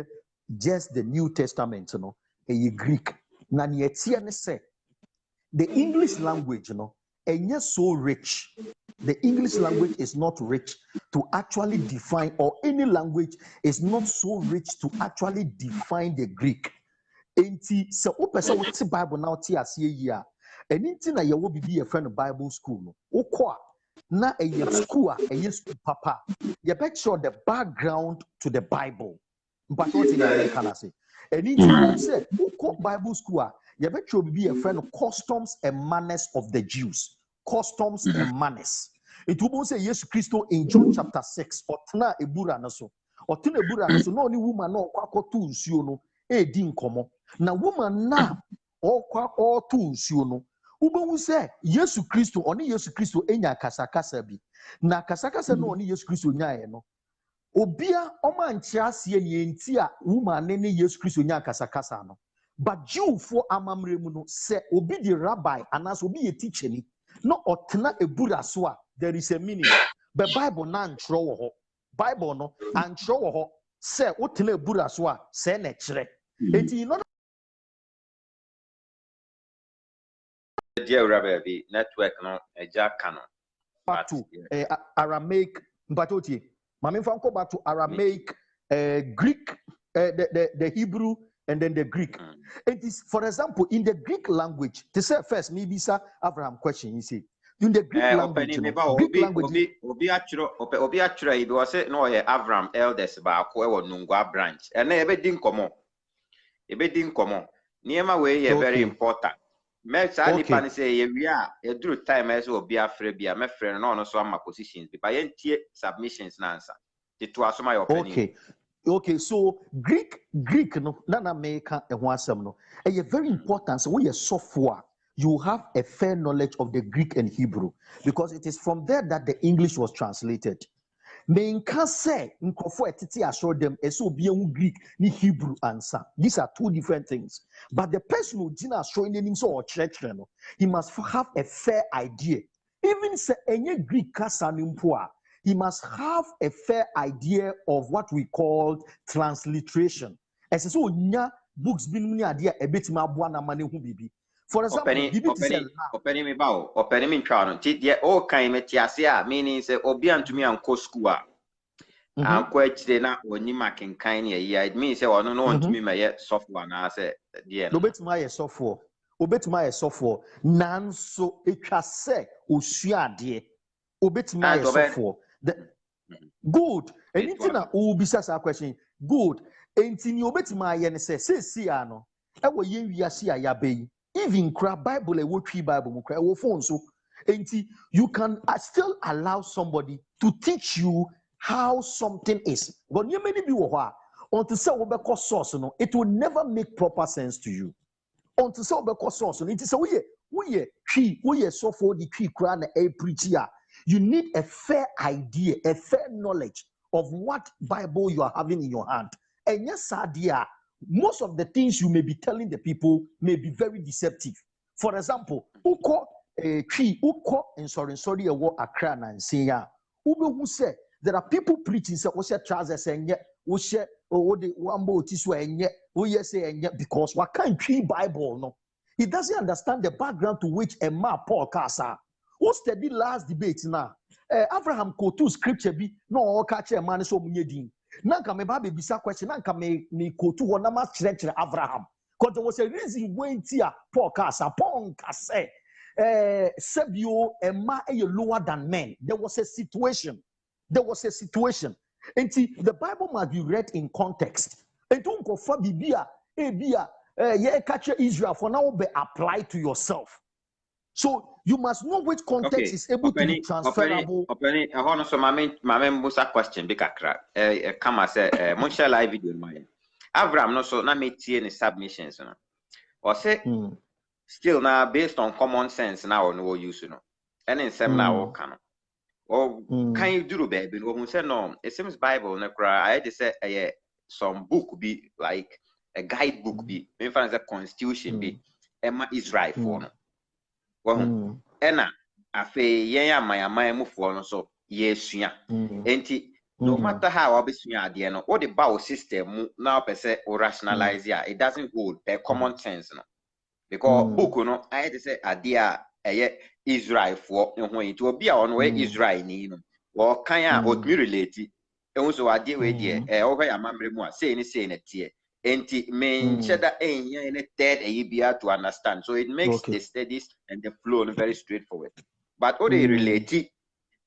Speaker 2: just the New Testament no. Ye Greek. Na ye tia ne say the English language, and yes, so rich. The English language is not rich to actually define, or any language is not so rich to actually define the Greek. Enti se o pese wo te Bible na o te ase yi a, eni nti na ye wo bibi ye friend Bible school no. Okọ a na eye school a eye school papa. Ye bet sure the background to the Bible. But what in America na say. Eni nti wo say okọ Bible school a you bet you be a friend of customs and manners of the Jews. Customs and manners. It will say yes Christo in John chapter 6. Otna ebura naso. Otna ebura naso. No ni woman no kwako tu nsuo no di nkomo. Na woman na okwa tu nsuo no. Ubewu say Yesu Christo oni Yesu Christo enya kasakasa bi. Na kasakasa no oni Yesu Christo nyae no. Obia oma nchiasie ni enti a woman ne Yesu Christo nya kasakasa no. But Jew for amamremu say obi the rabbi and as obi a teacher ni no otena ebura so a there is a meaning. But Bible na ntro wo ho. Bible no antro wo ho say otena ebura so a say na kire. Enti no
Speaker 1: dear rabbi network no eja kano
Speaker 2: to Aramaic mbatotie. Mame fanko back to Aramaic, Greek, the Hebrew, and then the Greek. It is, for example, in the Greek language, to say first, maybe sir Avraham question, you see. In the Greek language,
Speaker 1: Obi actually it was no Avraham elders ba ko e Nungwa branch. And ebe din komo. Niema we very important. Me sa ni pan say ye wi a e duru time as obi afre bia me frɛ no so ama positions bi ba ye tie submissions na answer. It was my opinion.
Speaker 2: Okay, so Greek no na make a ho asem no. E very important so when you software you have a fair knowledge of the Greek and Hebrew because it is from there that the English was translated. Menka say nkofo etiti assure them eso obi hu Greek ni Hebrew answer. These are 2 different things. But the person who did not show him so or church no, he must have a fair idea. Even say any Greek kasa nimpo a he must have a fair idea of what we call transliteration. As so nya books bin ni ade a ebetima aboa na mane hu bibi. For example,
Speaker 1: openi me bawo, openi me ntwa no. Ti de o kan me ti ase a meaning say obi antumi anko school a. Anko achire na oni makenkan ne yi. It means say ono no antumi me software na say de no.
Speaker 2: Obetima ye software. Obetima ye software. Nanso etwa se osua ade. Obetima ye software. Good. Anything na obisa sa question. Good. Enti ni obetima ye ne se ano. E wo ye wiase a ya be. Even cra Bible e wo twi Bible mu cra wo phone so. Enti you can still allow somebody to teach you how something is. But you many be wo ho a until say wo be source no, it will never make proper sense to you. Until say wo be source no, it is say we ye so for the twi cra na e preach ya. You need a fair idea, a fair knowledge of what Bible you are having in your hand. And yes, idea, most of the things you may be telling the people may be very deceptive. For example, uko and sorry, Accra and Senya. Who say there are people preaching say we trousers and yet we share the wambo tiswa and yet we say and yet because what can't treat Bible no. He doesn't understand the background to which a man Paul Kasa. Who studied last debate now? Avraham ko to scripture bi no catch a man so munye din. Nanka me ba be bisa question nanka me ko to ho na ma chire Avraham. Because there was a reason when tia Paul Casa say Sebio Emma lower than men. There was a situation. There was a situation. And see, the Bible must be read in context. And don't go for Bibia, yeah, catch Israel for now be applied to yourself. So you must know which context is able to be transferable.
Speaker 1: Openi, hold on. So my Musa question big akra. Come as Moshe live video mine. Avraham no so na me tie ni submissions no. Or say still now based on common sense now no use no. Any sem na wo kan. Or can you do baby? Or who say no? It seems Bible no cry. I had to say some book be like a guidebook be. Me find a constitution be. Emma Israel for no. Well, Enna, afe yen amayaman mufoɔ no so yesua enti no matter how obesua ade no what the bow system mu na opese o rationalize it doesn't hold per common sense no because book no I dey say ade a eye Israel for ho enti obi a ono we Israel ni no wo kan a o tumi relate ehun so ade we de wo hwe amamre mu a say ne tie enti men cheda enya in third bia to understand so it makes the studies and the flow very straightforward but all they relate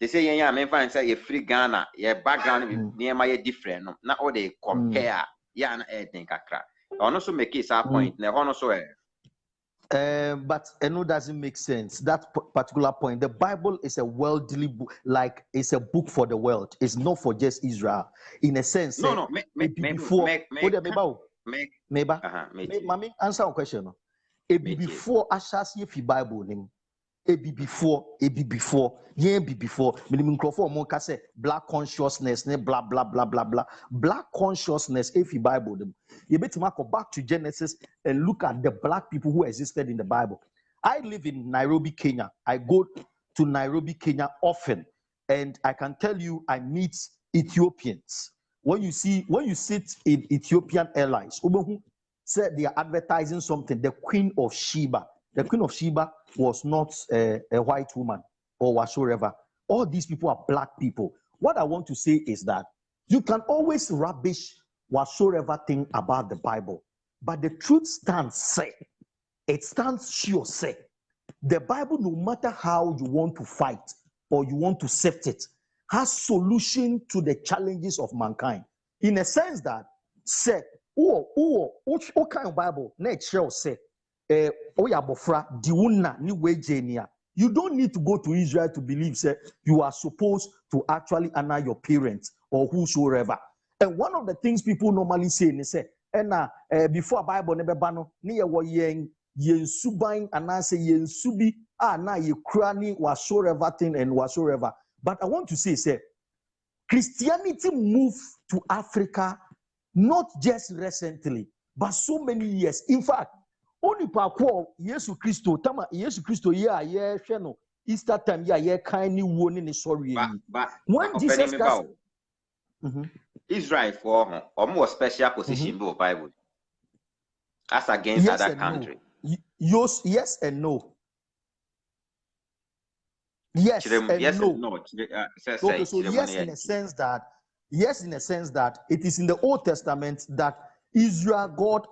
Speaker 1: they say yeah men find say free Ghana your background near my different no na all they compare yeah na think kakra also make it a point na hono so
Speaker 2: but no doesn't make sense that particular point. The Bible is a worldly book, like it's a book for the world. It's not for just Israel in a sense.
Speaker 1: No,
Speaker 2: Mami answer a question. Before Ashasi fi Bible name. Before minimum crofo mo ka say black consciousness ne blah blah blah blah blah black consciousness if you Bible them you better go back to Genesis and look at the black people who existed in the Bible. I live in Nairobi, Kenya. I go to Nairobi, Kenya often, and I can tell you I meet Ethiopians. When you sit in Ethiopian Airlines, said they are advertising something, the Queen of Sheba. The Queen of Sheba was not a white woman or whatsoever. All these people are black people. What I want to say is that you can always rubbish whatsoever thing about the Bible, but the truth stands say, it stands sure say, the Bible, no matter how you want to fight or you want to sift it, has solution to the challenges of mankind. In a sense that, say, what kind of Bible? Nature say, you don't need to go to Israel to believe say you are supposed to actually honor your parents or whosoever. And one of the things people normally say, they say, before Bible never bano, ni yen subain and I say yen subi na ye krani whatsoever thing and whatsoever. But I want to say, Christianity moved to Africa not just recently, but so many years. In fact, only parkour Yesu Christo tama Yesu Christo yeah no Easter time yeah kind ni sorry
Speaker 1: but
Speaker 2: when Jesus Christ
Speaker 1: Israel for or more special position in the Bible as against
Speaker 2: yes
Speaker 1: other country.
Speaker 2: No. Yes and no. Yes and no. Okay, so yes in a sense that it is in the Old Testament that Israel, God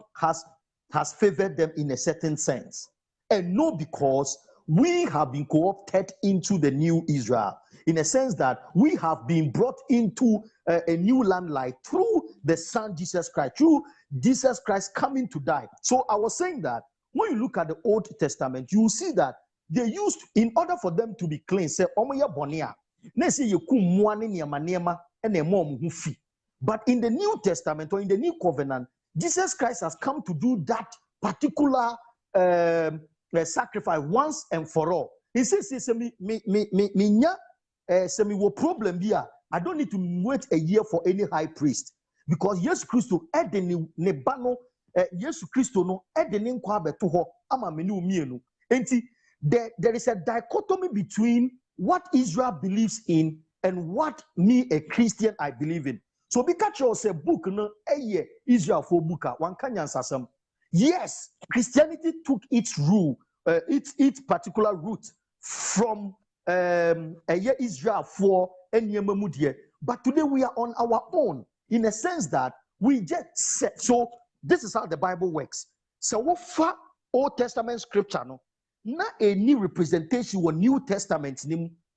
Speaker 2: has favored them in a certain sense, and no, because we have been co-opted into the new Israel in a sense that we have been brought into a new land life through the Son Jesus Christ, through Jesus Christ coming to die. So I was saying that when you look at the Old Testament, you will see that they used, in order for them to be clean, say omoya bonia, but in the New Testament or in the New Covenant, Jesus Christ has come to do that particular sacrifice once and for all. He says, problem here. I don't need to wait a year for any high priest because Jesus Christ nebano Jesus Christ no edeni nkwa beto ama meni umienu. Enti there is a dichotomy between what Israel believes in and what me, a Christian, I believe in. So because you say book no Israel for book one can some. Yes, Christianity took its rule, its particular root from Israel for any dear. But today we are on our own in a sense that we just said. So this is how the Bible works. So what for Old Testament scripture no, not any representation or New Testament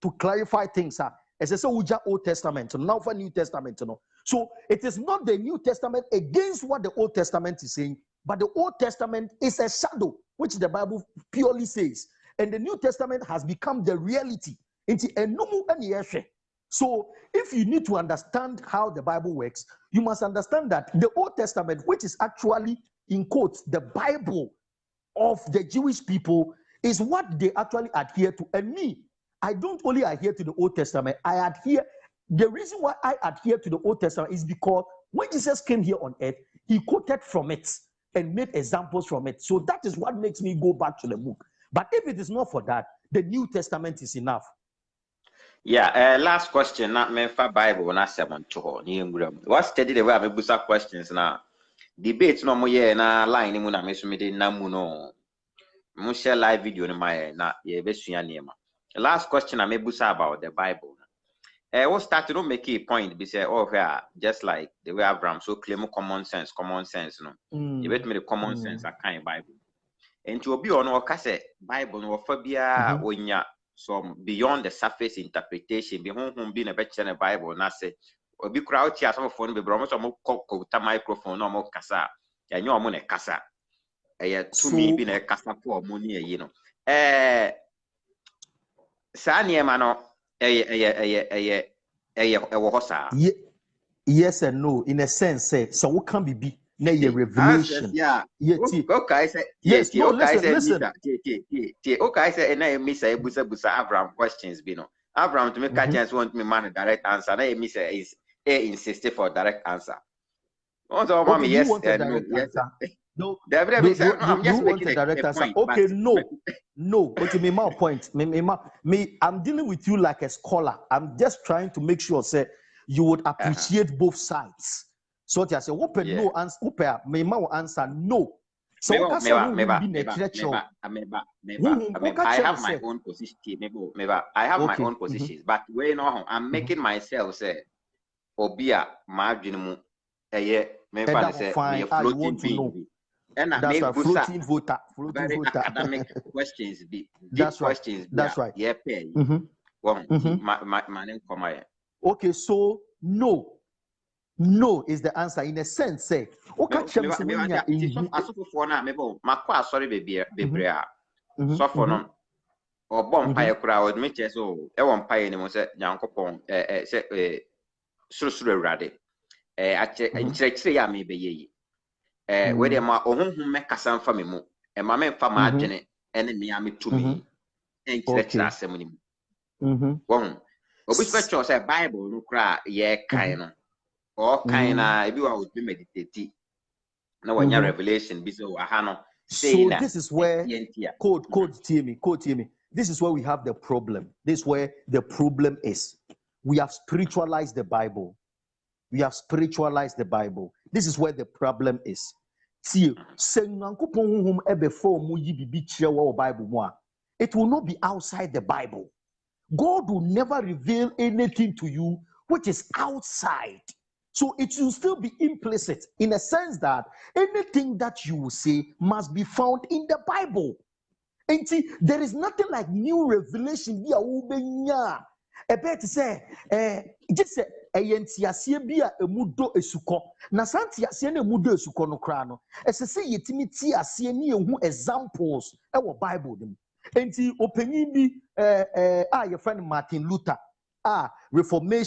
Speaker 2: to clarify things. As I say, Old Testament now for New Testament no. So it is not the New Testament against what the Old Testament is saying, but the Old Testament is a shadow, which the Bible purely says. And the New Testament has become the reality. So if you need to understand how the Bible works, you must understand that the Old Testament, which is actually, in quotes, the Bible of the Jewish people, is what they actually adhere to. And me, I don't only adhere to the Old Testament, the reason why I adhere to the Old Testament is because when Jesus came here on earth, he quoted from it and made examples from it. So that is what makes me go back to the book. But if it is not for that, the New Testament is enough.
Speaker 1: Yeah, last question, not meant for Bible, not 7 to her. What study the way I make questions now? Debates no more, na line in Muna Messumidi Namuno. Musha live video in my na ye last question I may busa about the Bible. What started to make a point be say, oh, yeah, just like the way Abraham so claim common sense, no. You bet me the common sense a kind Bible. And to be on our cassette Bible no phobia onya some beyond the surface interpretation, be home being a better than a Bible, and I say, or be crowd here, some phone be bromo, some microphone, no more cassa, and your money cassa. To me, being a cassa for money, you know. Sanya mano,
Speaker 2: yes and no, in a sense, say, so what can be na your revelation?
Speaker 1: Yeah. Okay, say
Speaker 2: yes. No, listen.
Speaker 1: Okay, I say, and I miss a busa Avraham questions, Bino. Avraham to make a chance want me man a direct answer. I miss is insisted for direct answer. Also, mommy, yes, and yes.
Speaker 2: No,
Speaker 1: I'm just making a
Speaker 2: direct answer.
Speaker 1: point.
Speaker 2: Okay, no. Okay, me my point. Me, I'm dealing with you like a scholar. I'm just trying to make sure, say, you would appreciate both sides. So I say, open no answer. Open me my answer no. So
Speaker 1: I have my own position. I have my own positions, but we know I'm making myself say, Obia, margin,
Speaker 2: fine. You want to know.
Speaker 1: And I make
Speaker 2: floating voter.
Speaker 1: Academic questions be
Speaker 2: deep
Speaker 1: questions.
Speaker 2: That's right.
Speaker 1: Yeah, pay. My name come here.
Speaker 2: Okay, so no is the answer in a sense. Say, okay,
Speaker 1: sorry, baby, so for no or bomb pie crowd, me so I won't pay any more. Say, Yankopon, Suru Rade. In church, ya may be ye. Where they ma who make a sound for me, and my man for my Jenny, and me, I'm to me, and church assembly. One, which say Bible, no cry, yeah, kind or kind if you are with meditate. No one your revelation, be so a hano.
Speaker 2: So this is where code hear me. This is where we have the problem. This is where the problem is. We have spiritualized the Bible. This is where the problem is. See, it will not be outside the Bible. God will never reveal anything to you which is outside. So it will still be implicit in a sense that anything that you will say must be found in the Bible. And see, there is nothing like new revelation. I bet to say, just say, a bia a mudo esuko. Na santi asie na mudo esuko no kra no. Ese se yetimi ti asie ni ehu examples e wo Bible dem. Enti opanyin bi your friend Martin Luther Reformation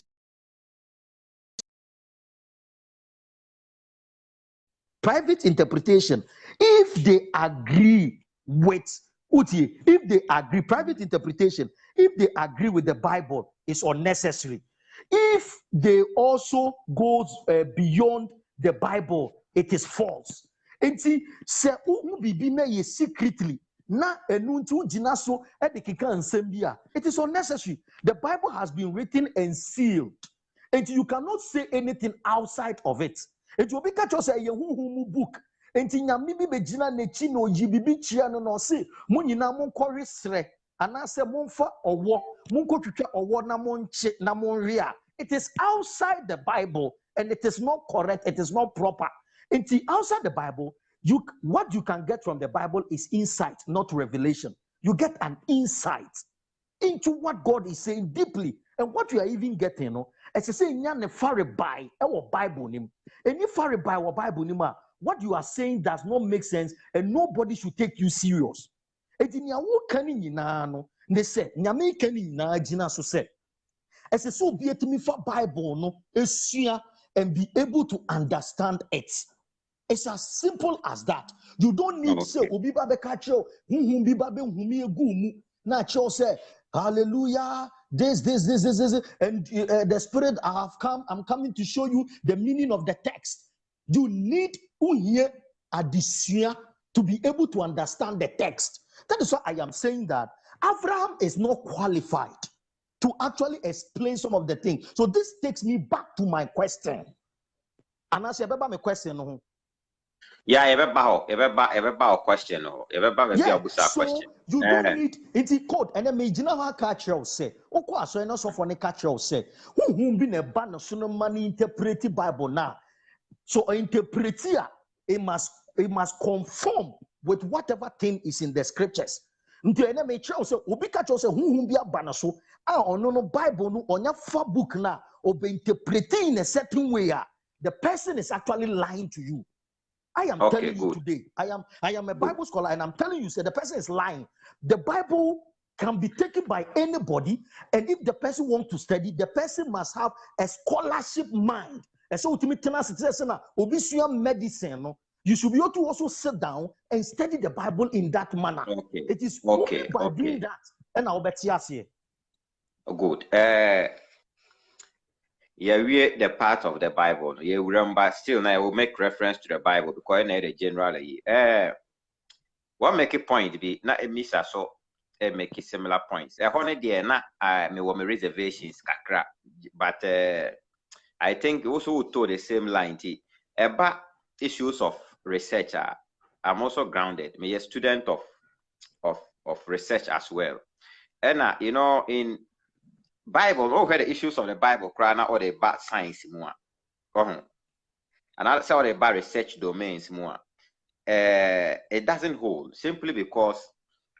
Speaker 2: private interpretation, if they agree with private interpretation, if they agree with the Bible, is unnecessary. If they also go beyond the Bible, it is false. And see, secretly, it is unnecessary. The Bible has been written and sealed, and you cannot say anything outside of it. It will be catch us a book. And nyame bi begina nechi no yibibi chia no no se mo nyina mo kɔre srɛ and I say monfa owo munko twetwa owo na monche na monria. It is outside the Bible and it is not correct, it is not proper. Until outside the Bible, what you can get from the Bible is insight, not revelation. You get an insight into what God is saying deeply. And what you are even getting, you know, as I say, nyane fare by our Bible nim. Any fare by our Bible nim, what you are saying does not make sense, and nobody should take you serious. Eti nya wo kani nyina no, ne se nyame kani nyina gina so se. As a so be etimi fa Bible no, esua and be able to understand it. It's as simple as that. You don't need to say obi ba be ka cheo, hunhun bi ba be humi egu mu na cheo say hallelujah. This, and the Spirit I have come. I'm coming to show you the meaning of the text. You need to be able to understand the text. That is why I am saying that Avraham is not qualified to actually explain some of the things. So this takes me back to my question. And I say, my question.
Speaker 1: Yeah, everybody question.
Speaker 2: So you don't need it's code and then me catch you say so eno so for catch you say who be na ba no so no money interpret Bible now. So interpreter it must conform with whatever thing is in the scriptures. Nti ene me tell say obi catch you say who be aba no so ono no Bible no onya fa book na obe interpreting in a certain way. The person is actually lying to you. I am telling you today, I am a Bible scholar, and I'm telling you, say the person is lying. The Bible can be taken by anybody, and if the person wants to study, the person must have a scholarship mind. And so, ultimately, medicine, you should be able to also sit down and study the Bible in that manner. It is only by doing that, and I'll bet you here.
Speaker 1: Good. Yeah, we the part of the Bible. Yeah, we remember still now I will make reference to the Bible because I the generally. What make a point be not a miss so make similar points. Honey dear na me want me reservations kakra, but I think also to the same line about issues of research. I'm also grounded. Me a student of research as well, and you know in Bible, all the issues of the Bible, crying out all the bad science more. And I say all the bad research domains more. It doesn't hold simply because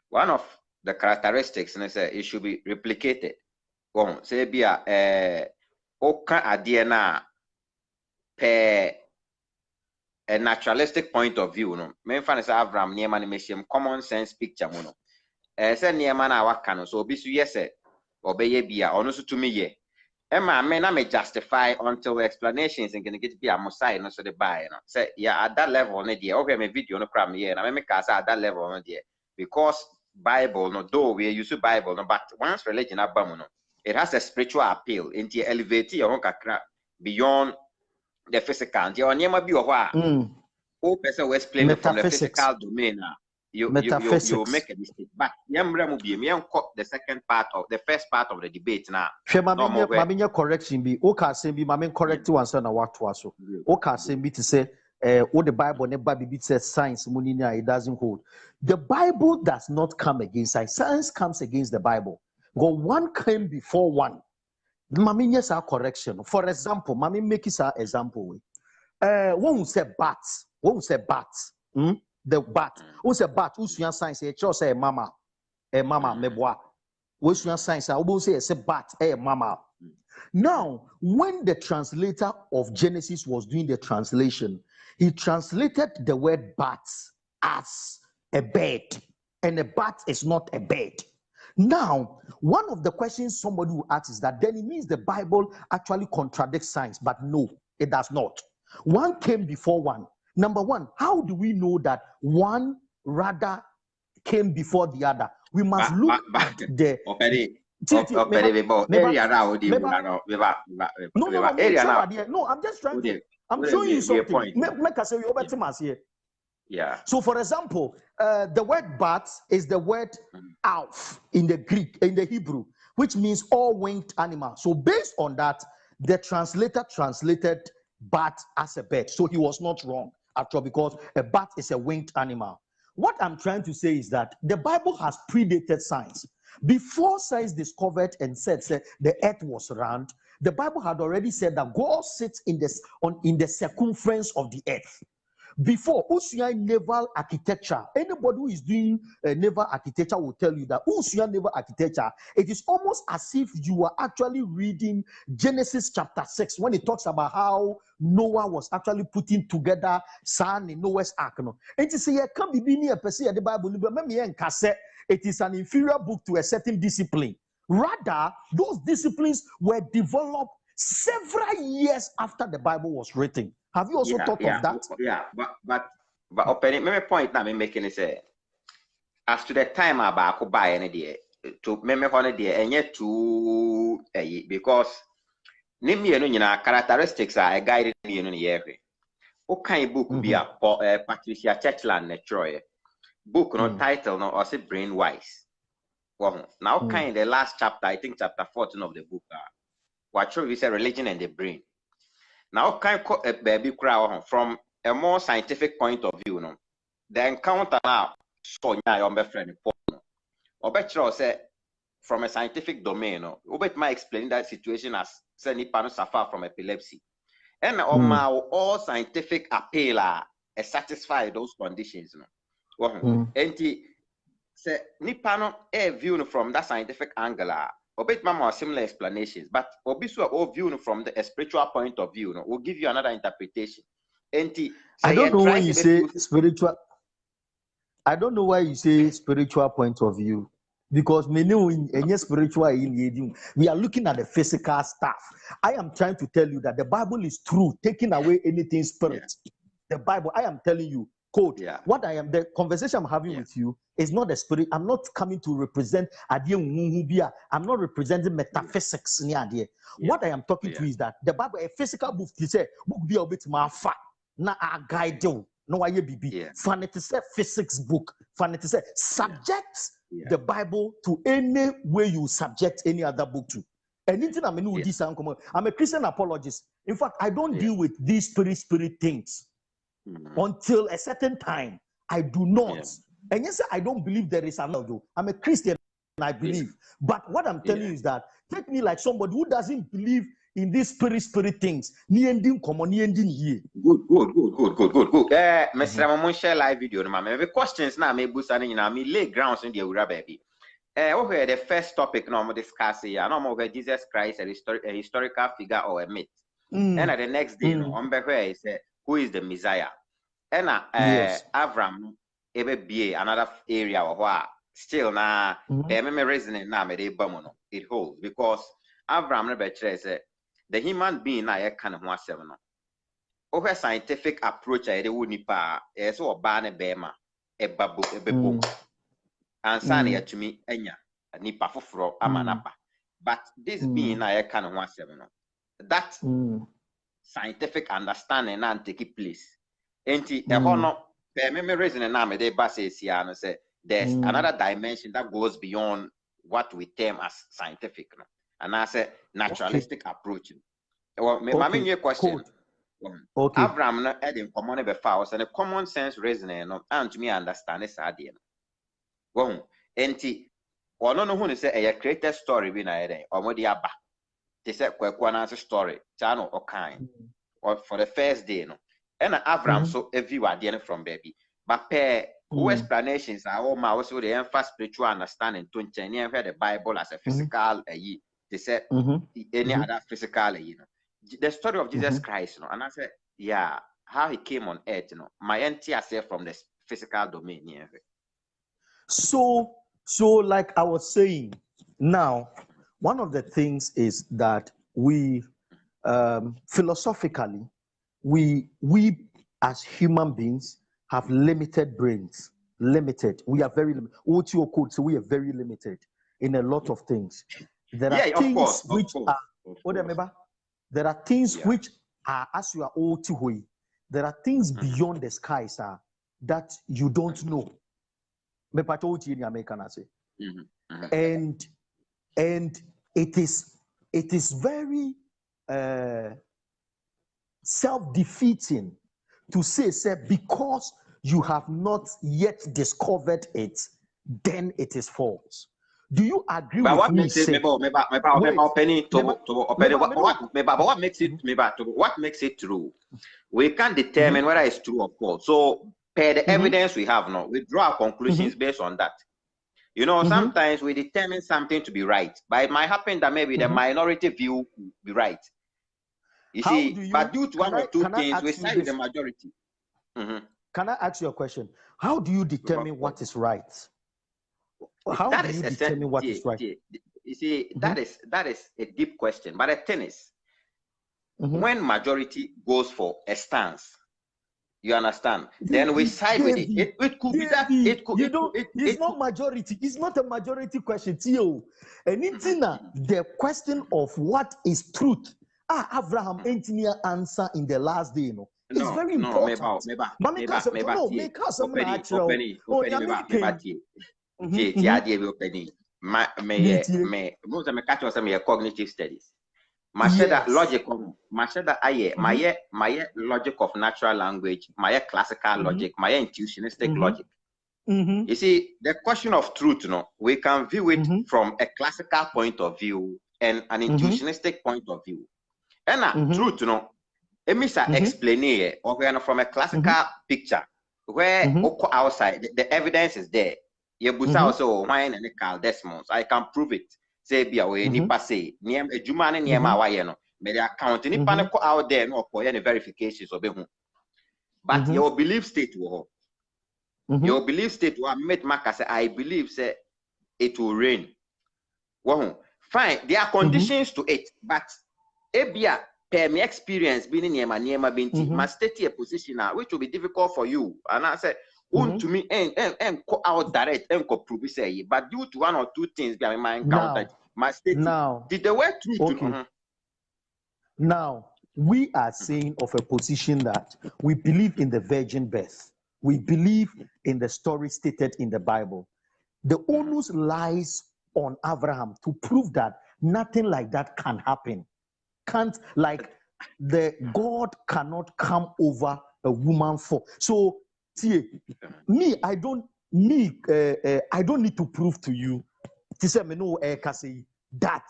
Speaker 1: one of the characteristics it should be replicated. Say be a per a naturalistic point of view. No, main fan is Avraham near man common sense picture. Mono. Say near man our canon. So be yes. Obey bia or no to me ye. Emma may not may justify until explanations and gonna get be a mosai no so the buy no. Say yeah at that level on the okay my video no cram here and I make us at that level on the because Bible no though we use Bible no but once religion abamu no it has a spiritual appeal into elevate your own beyond the physical and your name be who person will explain from the physical domain you make a mistake. But the second part of the first part of the debate now.
Speaker 2: Maminya correction be okay be mamin correct one son what was so. Okay be to say what the Bible never be says science munina it doesn't hold. The Bible does not come against science. Science comes against the Bible. Go one came before one. Maminya sa correction. For example, mami make it a example. One who say bats. One who say bats. The bat. Who's a bat? Who's your science? A child say mama, meboa. Who's your science? I will say it's a bat, mama. Now, when the translator of Genesis was doing the translation, he translated the word bats as a bird, and a bat is not a bird. Now, one of the questions somebody will ask is that then it means the Bible actually contradicts science, but no, it does not. One came before one. Number one, how do we know that one rather came before the other? We must look at the. No, I'm just trying to. I'm showing you something. Make us say you over to here.
Speaker 1: Yeah.
Speaker 2: So, for example, the word bat is the word alf in the Greek, in the Hebrew, which means all-winged animal. So, based on that, the translator translated bat as a bird. So, he was not wrong at all because a bat is a winged animal. What I'm trying to say is that the Bible has predated science. Before science discovered and said the earth was round, the Bible had already said that God sits in the circumference of the earth. Before Usua naval architecture, anybody who is doing naval architecture will tell you that Usua naval architecture, it is almost as if you are actually reading Genesis chapter 6 when it talks about how Noah was actually putting together San in Noah's Ark. No, and to say can't be near per se the Bible, it is an inferior book to a certain discipline. Rather, those disciplines were developed several years after the Bible was written. Have you also thought of that?
Speaker 1: Yeah, but opening my point now, I'm making is as to the time about buy any day to me holiday and yet to because name me characteristics are a guided me in the area. What kind of book be a Patricia Churchland Troy book no title no or say brain wise. Well, now kind the last chapter, I think chapter 14 of the book what show you say religion and the brain. Now, can a baby crowd from a more scientific point of view, no? The encounter now, so now your friend, or better say from a scientific domain, no? Obet might explain that situation as sending panels suffer from epilepsy, and all scientific appeal are satisfy those conditions, no? Well, and say Nipano a view from that scientific angle. A bit more similar explanations, but obviously all view from the spiritual point of view, will give you another interpretation.
Speaker 2: I don't know why you say spiritual. I don't know why you say spiritual point of view, because we know in any spiritual we are looking at the physical stuff. I am trying to tell you that the Bible is true, taking away anything spirit. The Bible, I am telling you. Quote, the conversation I'm having with you is not the spirit. I'm not coming to represent I'm not representing metaphysics. What I am talking to is that the Bible, a physical book, book be a bit more fat. Na a guide you. No, I be. Fanity say physics book. Fanity say subject the Bible to any way you subject any other book to. Anything I'm in this, I'm a Christian apologist. In fact, I don't deal with these spirit things. Until a certain time, I do not. And yes, I don't believe there is another. I'm a Christian and I believe. But what I'm telling you is that take me like somebody who doesn't believe in these spirit things. Good.
Speaker 1: Mr. Mamon share live video. The questions now may boost and me lay grounds in the Ura baby. Okay, the first topic no more discuss here. No more Jesus Christ, a historical figure or a myth. And at the next day, on where he said, who is the Messiah? And Avraham, be another area of what still now, reasoning now, it holds because Avraham never said the human being I kind of want seven. Over scientific approach, I would nipa, so ban a bema, a babu, a bebo, and Sania to me, enya, nipa for amanapa. But this being I kind of want seven. That scientific understanding and take place. Enti honor reason and name they basis here say there's another dimension that goes beyond what we term as scientific, no? And I say naturalistic approach. Well, my main question. Abraham no in common before and a common sense reasoning no and to me understand this idea. Well, enti or no who say a created story we na or more the aba. They say kwekwana story, channel or kind. Or for the first day, no. And Avraham so everywhere from baby. But who explanations are all my also the emphasis spiritual understanding to engineer the Bible as a physical they said any other physical, you know. The story of Jesus Christ, you know, and I said, how he came on earth, you know, my entire self from the physical domain. Yeah.
Speaker 2: So like I was saying, now one of the things is that we philosophically we as human beings have limited brains. Limited. We are very limited. So we are very limited in a lot of things. There are things which are there are things which are as you are all to way. There are things beyond the skies that you don't know. And it is very self-defeating to say because you have not yet discovered it, then it is false. Do you agree
Speaker 1: But
Speaker 2: with
Speaker 1: what
Speaker 2: me?
Speaker 1: makes it
Speaker 2: Say,
Speaker 1: maybe
Speaker 2: wait,
Speaker 1: opening to opening what makes it maybe what makes it true? We can't determine whether it's true or false. So per the evidence we have now, we draw our conclusions based on that. You know, sometimes we determine something to be right, but it might happen that maybe the minority view will be right. You see, but due to one or two things, we side with the majority.
Speaker 2: Can I ask you a question? How do you determine what is right? How do you determine what is right?
Speaker 1: You see, that is a deep question. But the thing is, when majority goes for a stance, you understand? Then we side with it. It could be that it could.
Speaker 2: It's not majority. It's not a majority question. Anything the question of what is truth. Avraham engineer answer in the last day. You know, it's very important.
Speaker 1: Cognitive studies. That logic, my logic of natural language, my classical logic, my intuitionistic logic. You see, the question of truth, we can view it from a classical point of view and an intuitionistic point of view. And truth, Amissah explain it, or from a classical picture where outside the evidence is there. Yebusa also wine and Carl Desmond. I can prove it. Say be away nipa say niem ejuma ne niem awaye no me the account nipa ne ko out there no for any verifications obehu. But your belief state wo your belief state wo made marker say I believe say it will rain. Well, fine, there are conditions to it, but ebia per me experience being niema binti must state a position now which will be difficult for you. And I said to me and go out direct and go prove say, but due to one or two things that I might encounter, my state did the word truth.
Speaker 2: Now we are saying of a position that we believe in the virgin birth. We believe in the story stated in the Bible. The onus lies on Avraham to prove that nothing like that can happen. The God cannot come over a woman for. So me, I don't need to prove to you that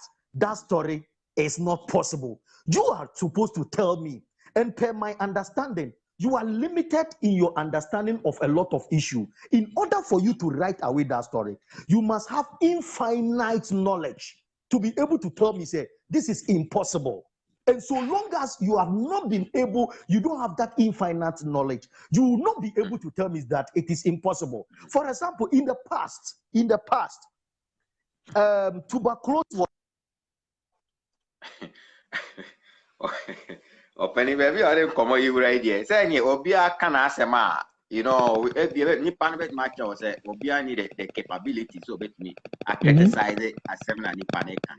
Speaker 2: story is not possible. You are supposed to tell me, and per my understanding, you are limited in your understanding of a lot of issues. In order for you to write away that story, you must have infinite knowledge to be able to tell me, say, this is impossible. And so long as you have not been able, you don't have that infinite knowledge, you will not be able to tell me that it is impossible. For example, in the past, tuberculosis was
Speaker 1: Opening baby, I didn't come you right here. Say, Obia can asema. You know, Nipan bet match or say, Obia need the capability so bet me. I criticize it as seminar Nipan can.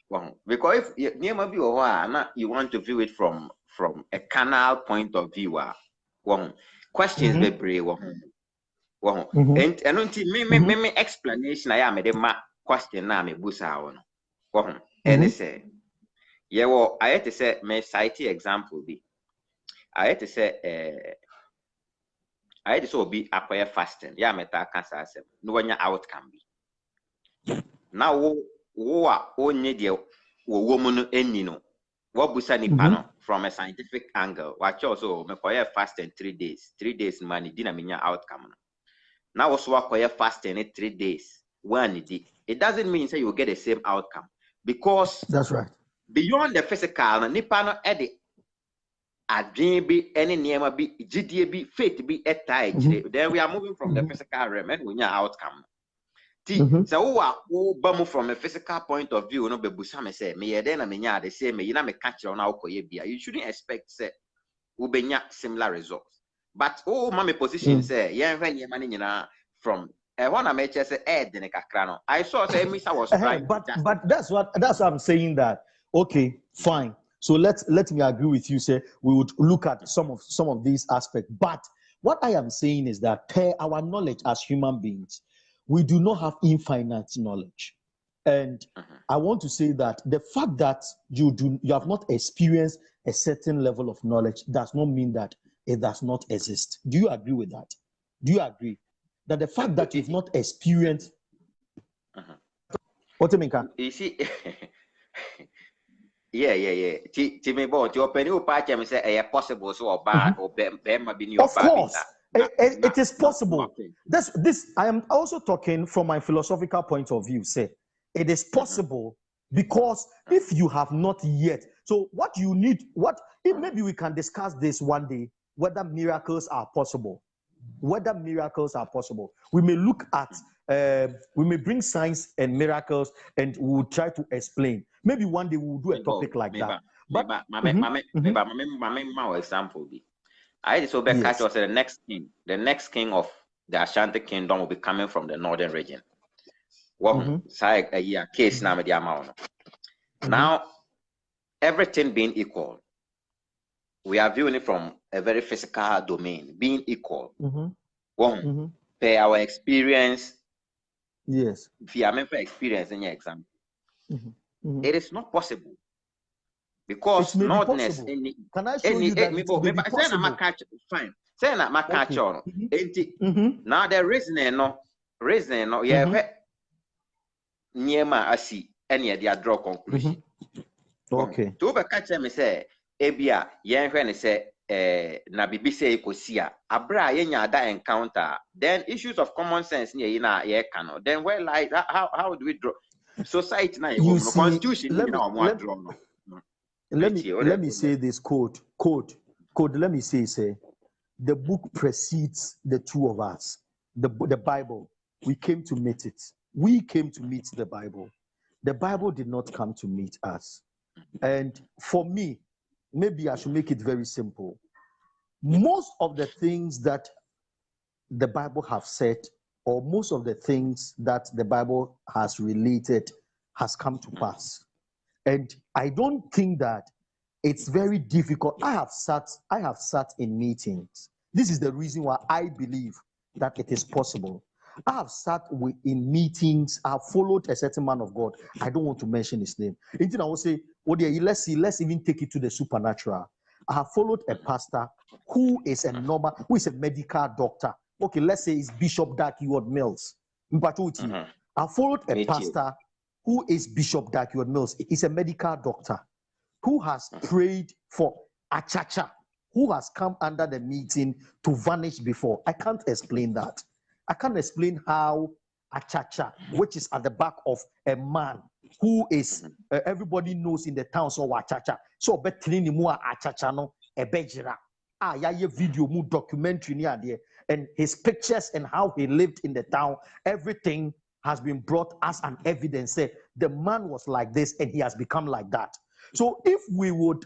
Speaker 1: Well, because if you want to view it from a canal point of view, questions be brave. And until me explanation I am a question na me busa on. And say, I had to say me cite example be. I had to say be acquire fasting. Yeah, meta cancer no one outcome be. Now onye de woman enino. What busa ni pano from a scientific angle. Watch also me fasting 3 days. 3 days money dina minya outcome. Now also acquire fasting 3 days. It doesn't mean say you will get the same outcome because
Speaker 2: that's right.
Speaker 1: Beyond the physical, nipa no ede adwin bi ene niema bi gidie bi faith bi etai. Then we are moving from the physical realm and we nya outcome. So wo ba from a physical point of view no bebusa me say me yede na me nya the same me na me catch on akoye bia. You shouldn't expect say we benya similar results. But mama position say yen hwe niema ni nyina from one I say I saw say Amissah was trying
Speaker 2: but that's what I'm saying that okay, fine. So let me agree with you. Say we would look at some of these aspects. But what I am saying is that per our knowledge as human beings, we do not have infinite knowledge. And I want to say that the fact that you have not experienced a certain level of knowledge does not mean that it does not exist. Do you agree with that? Do you agree that the fact that you've not experienced What do you mean?
Speaker 1: You see, yeah. Me bo ti open you patch me say eh possible so oba be be ni
Speaker 2: Of
Speaker 1: oba
Speaker 2: course,
Speaker 1: bisa. Na
Speaker 2: it is possible.
Speaker 1: okay.
Speaker 2: This I am also talking from my philosophical point of view. Say it is possible because if you have not yet, so what you need, maybe we can discuss this one day whether miracles are possible. Whether miracles are possible, we may look at, we may bring signs and miracles, and we will try to explain. Maybe one day we will do a topic like that. But
Speaker 1: example be. I just obey catch us the next king of the Ashanti kingdom will be coming from the northern region. Say a year case now the amount. Now everything being equal, we are viewing it from a very physical domain, being equal. Per our experience,
Speaker 2: yes,
Speaker 1: via member experience in your exam, it is not possible because northness.
Speaker 2: Can I show you that it may be possible?
Speaker 1: Fine. Say na ma catch on. Now the reason no, yeah, Niema asi any idea draw conclusion.
Speaker 2: Okay.
Speaker 1: To be catch me say ebia yen hwe ne say na bibi say ekosia abra yenya da encounter, then issues of common sense near na ye cano, then where like how do we draw society na
Speaker 2: you see,
Speaker 1: constitution
Speaker 2: let me say this code let me say the book precedes the two of us. The Bible, we came to meet it. We came to meet the Bible. The Bible did not come to meet us. And for me, maybe I should make it very simple. Most of the things that the Bible have said, or most of the things that the Bible has related, has come to pass. And I don't think that it's very difficult. I have sat in meetings. This is the reason why I believe that it is possible. I have sat in meetings. I have followed a certain man of God. I don't want to mention his name. I will say, let's even take it to the supernatural. I have followed a pastor who is a medical doctor. Okay, let's say it's Bishop Darkwood Mills. I followed a pastor who is Bishop Darkwood Mills. He's a medical doctor who has prayed for Achacha, who has come under the meeting to vanish before. I can't explain that. I can't explain how Achacha, which is at the back of a man who is, everybody knows in the town, so Achacha. So, betrini mu Achacha no ebejira. Ya video mu documentary ni there, and his pictures and how he lived in the town, everything has been brought as an evidence. Say the man was like this and he has become like that. So if we would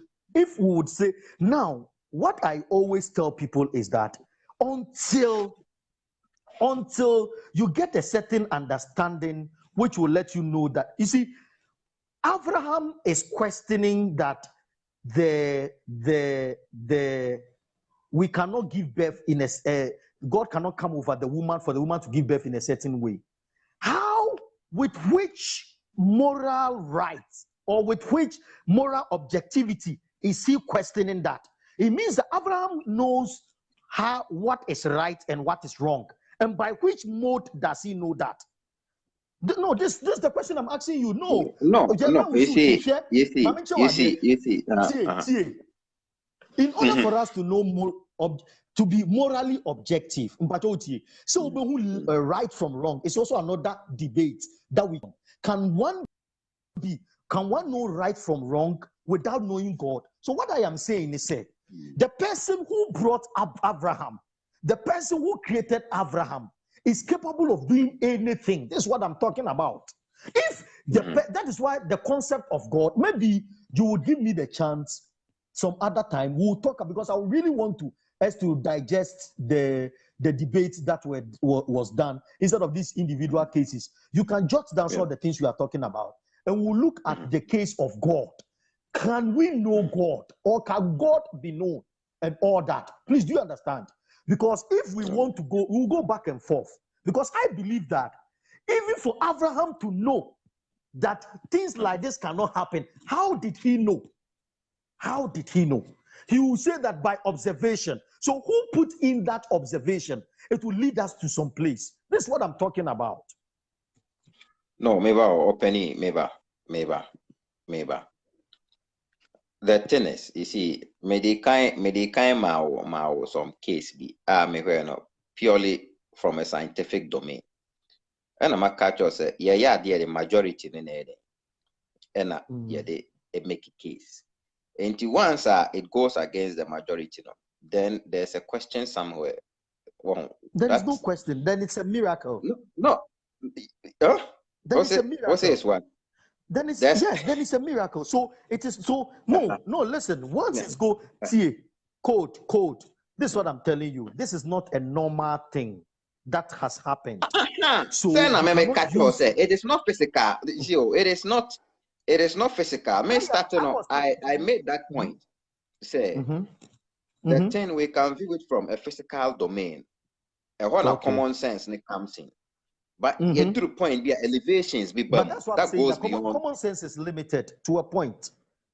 Speaker 2: say, now what I always tell people is that until you get a certain understanding which will let you know that, you see, Avraham is questioning that we cannot give birth in God cannot come over the woman for the woman to give birth in a certain way. How, with which moral rights or with which moral objectivity is he questioning that? It means that Abraham knows what is right and what is wrong. And by which mode does he know that? No, this is the question I'm asking you. No. You see. In order for us to know more, to be morally objective, so right from wrong, it's also another debate that we can one know right from wrong without knowing God. So what I am saying is, the person who brought up Abraham, the person who created Abraham, is capable of doing anything. This is what I'm talking about. If that is why the concept of God, maybe you would give me the chance some other time. We'll talk, because I really want us to digest the debate that was done instead of these individual cases. You can jot down some of the things we are talking about, and we'll look at the case of God. Can we know God, or can God be known, and all that? Please, do you understand? Because if we want to go, we'll go back and forth. Because I believe that even for Abraham to know that things like this cannot happen, how did he know? How did he know? He will say that by observation. So who put in that observation? It will lead us to some place. This is what I'm talking about.
Speaker 1: No, maybe or penny, maybe. The thing is, you see, medical mao some case be me no purely from a scientific domain. And I'm a catch us yeah, the majority in it. And yeah, they make a case. And once it goes against the majority, no, then there's a question somewhere. Well,
Speaker 2: there is no question. Then it's a miracle.
Speaker 1: No. Then
Speaker 2: it's a miracle.
Speaker 1: What's this one?
Speaker 2: Then it's yes, then it's a miracle. So it is so no, listen. Once it's go code. This is what I'm telling you. This is not a normal thing that has happened.
Speaker 1: So it is not physical. It is not physical. I made that point. Say the thing we can view it from a physical domain. A whole common sense comes in. But get to the point, be elevations, be
Speaker 2: but that's what
Speaker 1: that
Speaker 2: I'm saying.
Speaker 1: goes beyond.
Speaker 2: Common sense is limited to a point.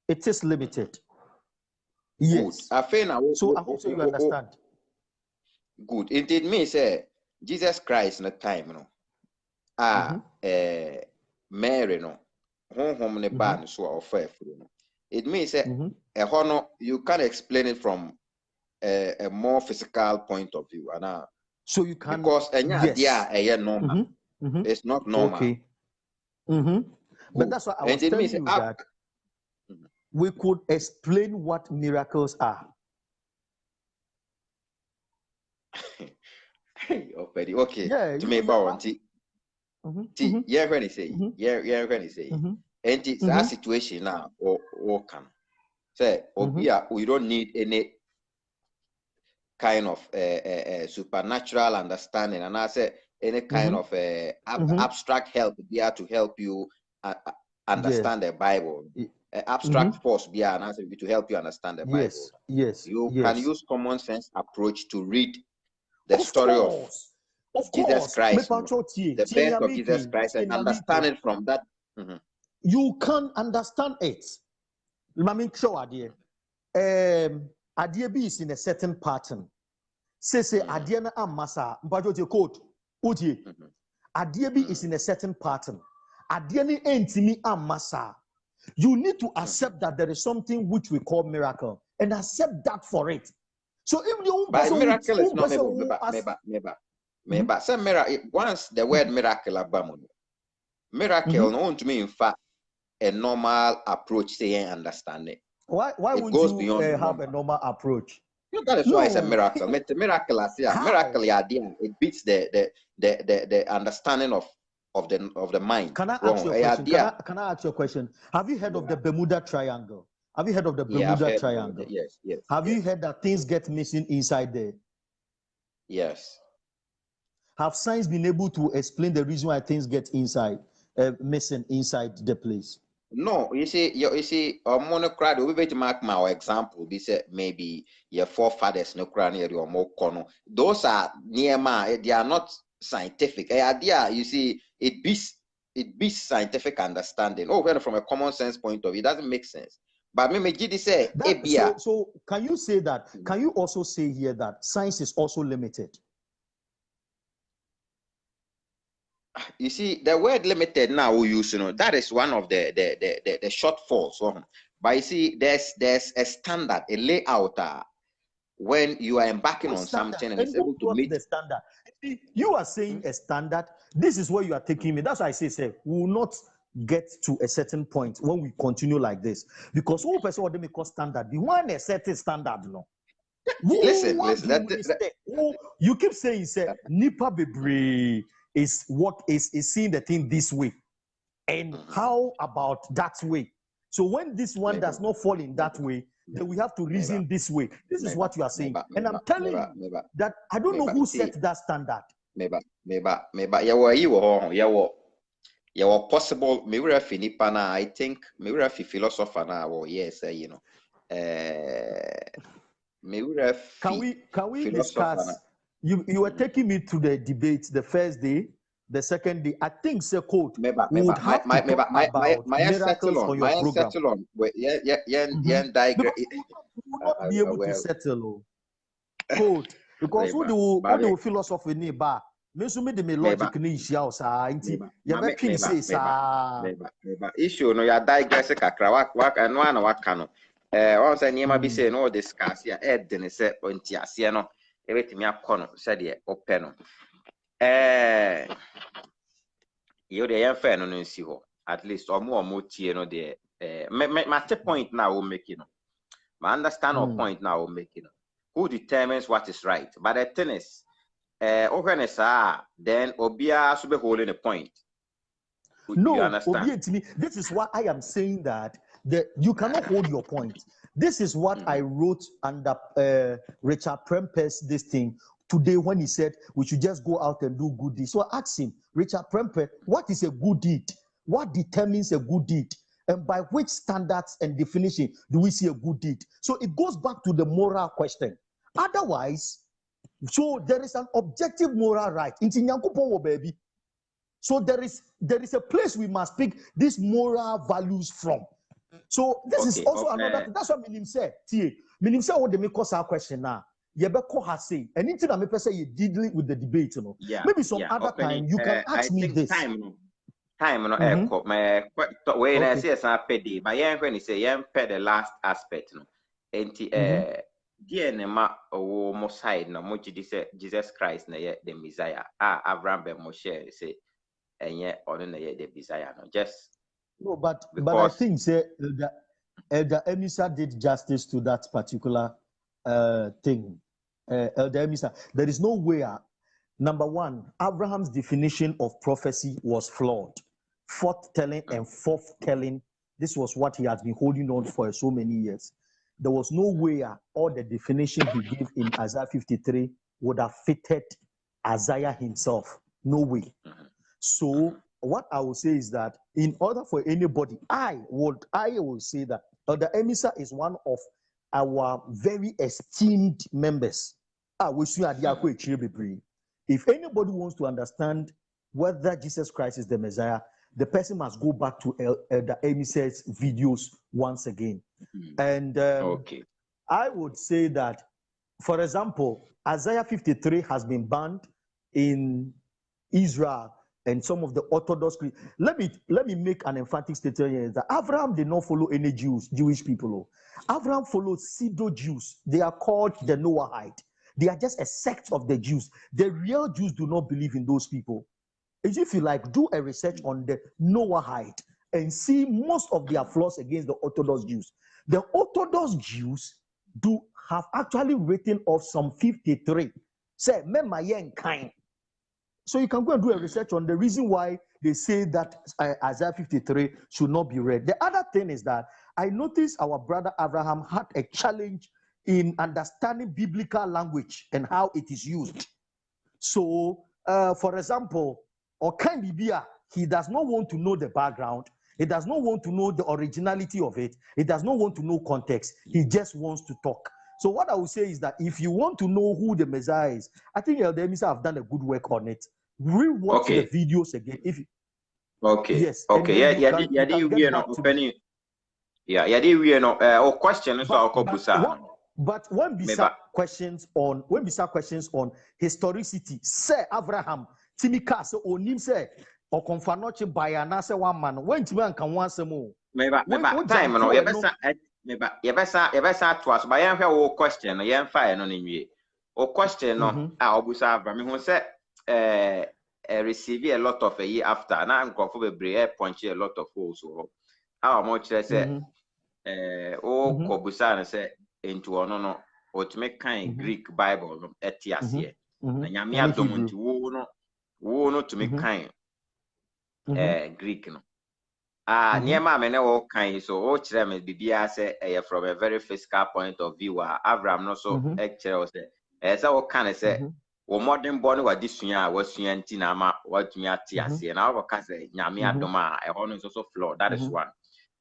Speaker 2: It is limited. Yes.
Speaker 1: Good.
Speaker 2: So I hope you understand.
Speaker 1: Good. It did me say Jesus Christ in the time, Mary no, home ne ban so offer. It means a honor you can explain it from a more physical point of view, and
Speaker 2: so you can
Speaker 1: because normal. It's not normal.
Speaker 2: Okay. But that's why I was telling you that we could explain what miracles are.
Speaker 1: Okay.
Speaker 2: Yeah,
Speaker 1: to me about when he say, and it's that situation now or can say we don't need any kind of supernatural understanding, and I say any kind of abstract help there to help you understand the Bible. Abstract force be an answer to help you understand the Bible.
Speaker 2: Yes.
Speaker 1: You can use common sense approach to read the story of Jesus Christ, the birth of Jesus Christ, and understand it from that.
Speaker 2: You can understand it. Mami show idea. Idea B is in a certain pattern. Say idea na amasa. Mpacho code. Uti. Idea B is in a certain pattern. Idea ni entimi amasa. You need to accept that there is something which we call miracle and accept that for it. So if the
Speaker 1: miracle is not maybe some miracle. Once the word miracle abamon, miracle no to me in fact a normal approach saying understanding.
Speaker 2: Why wouldn't you have a normal approach?
Speaker 1: That is why it's a miracle. It's a miracle as miracle idea. It beats the understanding of the mind.
Speaker 2: Can I ask you a question? Can I ask you a question? Have you heard of the Bermuda Triangle? Have you heard of the Bermuda Triangle?
Speaker 1: Yes.
Speaker 2: Have you heard that things get missing inside there?
Speaker 1: Yes.
Speaker 2: Have science been able to explain the reason why things get missing inside the place?
Speaker 1: No, you see, monocrad. We wait to mark my example. They said maybe your forefathers no cranial or more corner. Those are near my. They are not scientific. Idea, you see, it beats scientific understanding. Well, from a common sense point of view, it doesn't make sense. But me say,
Speaker 2: so can you say that? Can you also say here that science is also limited?
Speaker 1: You see, the word limited now we use, that is one of the shortfalls. But you see, there's a standard, a layout when you are embarking on something and it's able to meet
Speaker 2: the standard. You are saying a standard. This is where you are taking me. That's why I say, we will not get to a certain point when we continue like this. Because all person what they make standard, the one a certain standard,
Speaker 1: Listen.
Speaker 2: You keep saying, Nipa Bebre is what is seeing the thing this way. And how about that way? So when this one does not fall in that way, then we have to reason this way. This is what you are saying. And I'm telling you that I don't know who set that standard.
Speaker 1: Yeah, possible. Maybe I think maybe a philosopher now, or yes,
Speaker 2: Can we discuss? You were taking me to the debate the first day, the second day. I think quote would have to talk about miracles on your program.
Speaker 1: Settle on.
Speaker 2: We will not be able to settle. Quote because what do philosophy need? Me so me de me logic ni isia o sa nti ye be twin say sa
Speaker 1: issue no ya digress kakra wak no ana waka no on say niema bi say no discuss ya de ne say onti ase no e betimi akọ no say de ope no you de yan fa no no nsi ho at least omo tie no de my point now we make no my understand or point now we make no who determines what is right, but the thing is then obia so be holding the point.
Speaker 2: No,
Speaker 1: you understand?
Speaker 2: to me, this is why I am saying that you cannot hold your point. This is what I wrote under Richard Premper's this thing today when he said we should just go out and do good deeds. So I asked him, Richard Premper, what is a good deed? What determines a good deed? And by which standards and definition do we see a good deed? So it goes back to the moral question. Otherwise, so there is an objective moral right. Baby. So there is a place we must pick these moral values from. So this is also another thing. That's what Minim said. Minim said what they make us our question now. Yebeko has say anything that me say you dealing with the debate, you know.
Speaker 1: Yeah,
Speaker 2: maybe some other time you can ask me this.
Speaker 1: Time no when I say some pedi, but when you say the last aspect no. Enti DNA o mo side no mo Jesus Christ na the Messiah. Avraham be Moshe say enye ono na the Messiah no. Just
Speaker 2: no, but I think say Elder Amissah did justice to that particular thing. Elder Amissah, there is no way. Number one, Abraham's definition of prophecy was flawed. Forth-telling and forth-telling, this was what he has been holding on for so many years. There was no way all the definition he gave in Isaiah 53 would have fitted Isaiah himself. No way. So what I will say is that in order for anybody, I will say that Elder Amissah is one of our very esteemed members. If anybody wants to understand whether Jesus Christ is the Messiah, the person must go back to Elder Amissah's videos once again. And I would say that, for example, Isaiah 53 has been banned in Israel and some of the Orthodox. Let me make an emphatic statement here that Avraham did not follow any Jewish people. Avraham followed pseudo Jews. They are called the Noahide. They are just a sect of the Jews. The real Jews do not believe in those people. If you like, do a research on the Noahide and see most of their flaws against the Orthodox Jews. The Orthodox Jews do have actually written off some 53. Say, kind. So you can go and do a research on the reason why they say that Isaiah 53 should not be read. The other thing is that I noticed our brother Avraham had a challenge in understanding biblical language and how it is used. So, for example, he does not want to know the background. He does not want to know the originality of it. He does not want to know context. He just wants to talk. So what I would say is that if you want to know who the Messiah is, I think Elder Amissah have done a good work on it. Rewatch the videos again. Yes.
Speaker 1: Question
Speaker 2: but when bisa questions on historicity, say Avraham, Timika se onim se o konfanoche bayana se one man. When Timi anka one semo.
Speaker 1: Time no yebesa to us by yan hwe question no yan fa no nwie. O question no obusa Avraham hu se receive a lot of a year after na nkofo bebre punch a lot of holes so how much say kobusa na say into ono no otime kan Greek Bible no etiase na nyame adom nti wo no to me kan Greek no niema me ne wo kan so o kire me bibia say from a very physical point of view Abraham no so kire o say say wo kan say wo modern born wa disua wasua nti na ma watumi atiase na wo ka say nyame adom e ho no so flow. That is one.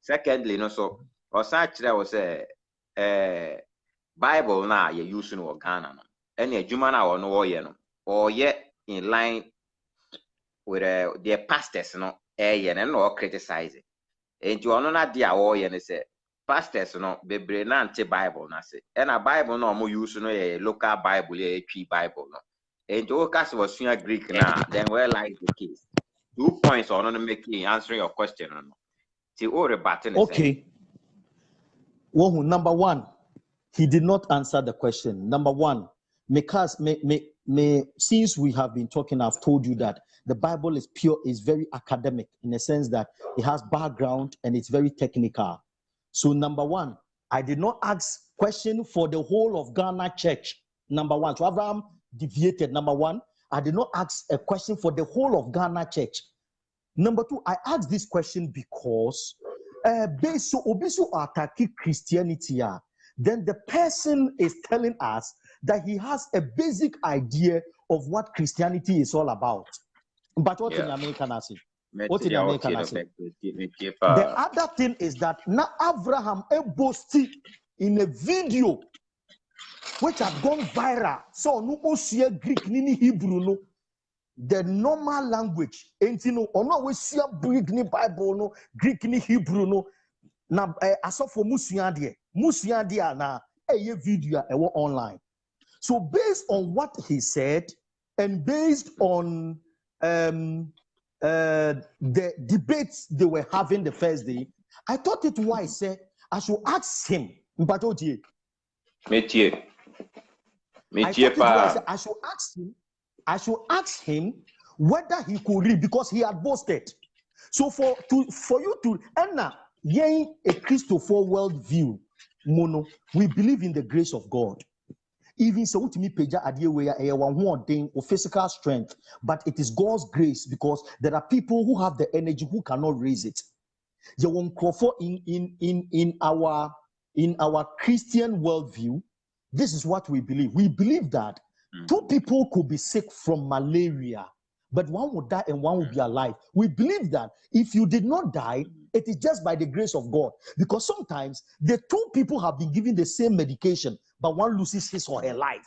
Speaker 1: Secondly no so o sa kire o say Bible na ye use no Ghana no ene adwuma na wo no wo ye no or ye in line with their pastors no ye no criticize it enti ono na dia wo ye ne say pastors no bebre na anti Bible na say na Bible no mo use no ye local Bible ye twi Bible no And Jokas was Greek now, then where lies the case? 2 points on making answering your question. See, all the button is
Speaker 2: Okay. Well, number one, he did not answer the question. Number one, because since we have been talking, I've told you that the Bible is very academic in the sense that it has background and it's very technical. So number one, I did not ask question for the whole of Ghana church. Number one, so Avraham deviated. Number one, I did not ask a question for the whole of Ghana church. Number two, I asked this question because based on obisu attacking Christianity, then the person is telling us that he has a basic idea of what Christianity is all about. But what in American I say? What in American I say? The other thing is that now Avraham boasted in a video which had gone viral. So no Osia Greek nini Hebrew no. The normal language, and you know, or no we see a Greek ni Bible no, Greek ni Hebrew no. Na aso for Musiadia na a video online. So based on what he said, and based on the debates they were having the first day, I thought it wise I should ask him.
Speaker 1: Métier.
Speaker 2: I should ask him whether he could read because he had boasted. So for you to Anna, a Christopher worldview, mono, we believe in the grace of God. Even so, to me, Peja Adiewaya, a physical strength, but it is God's grace because there are people who have the energy who cannot raise it. You won't in our Christian worldview. This is what we believe. We believe that two people could be sick from malaria, but one would die and one would be alive. We believe that if you did not die, it is just by the grace of God. Because sometimes the two people have been given the same medication, but one loses his or her life.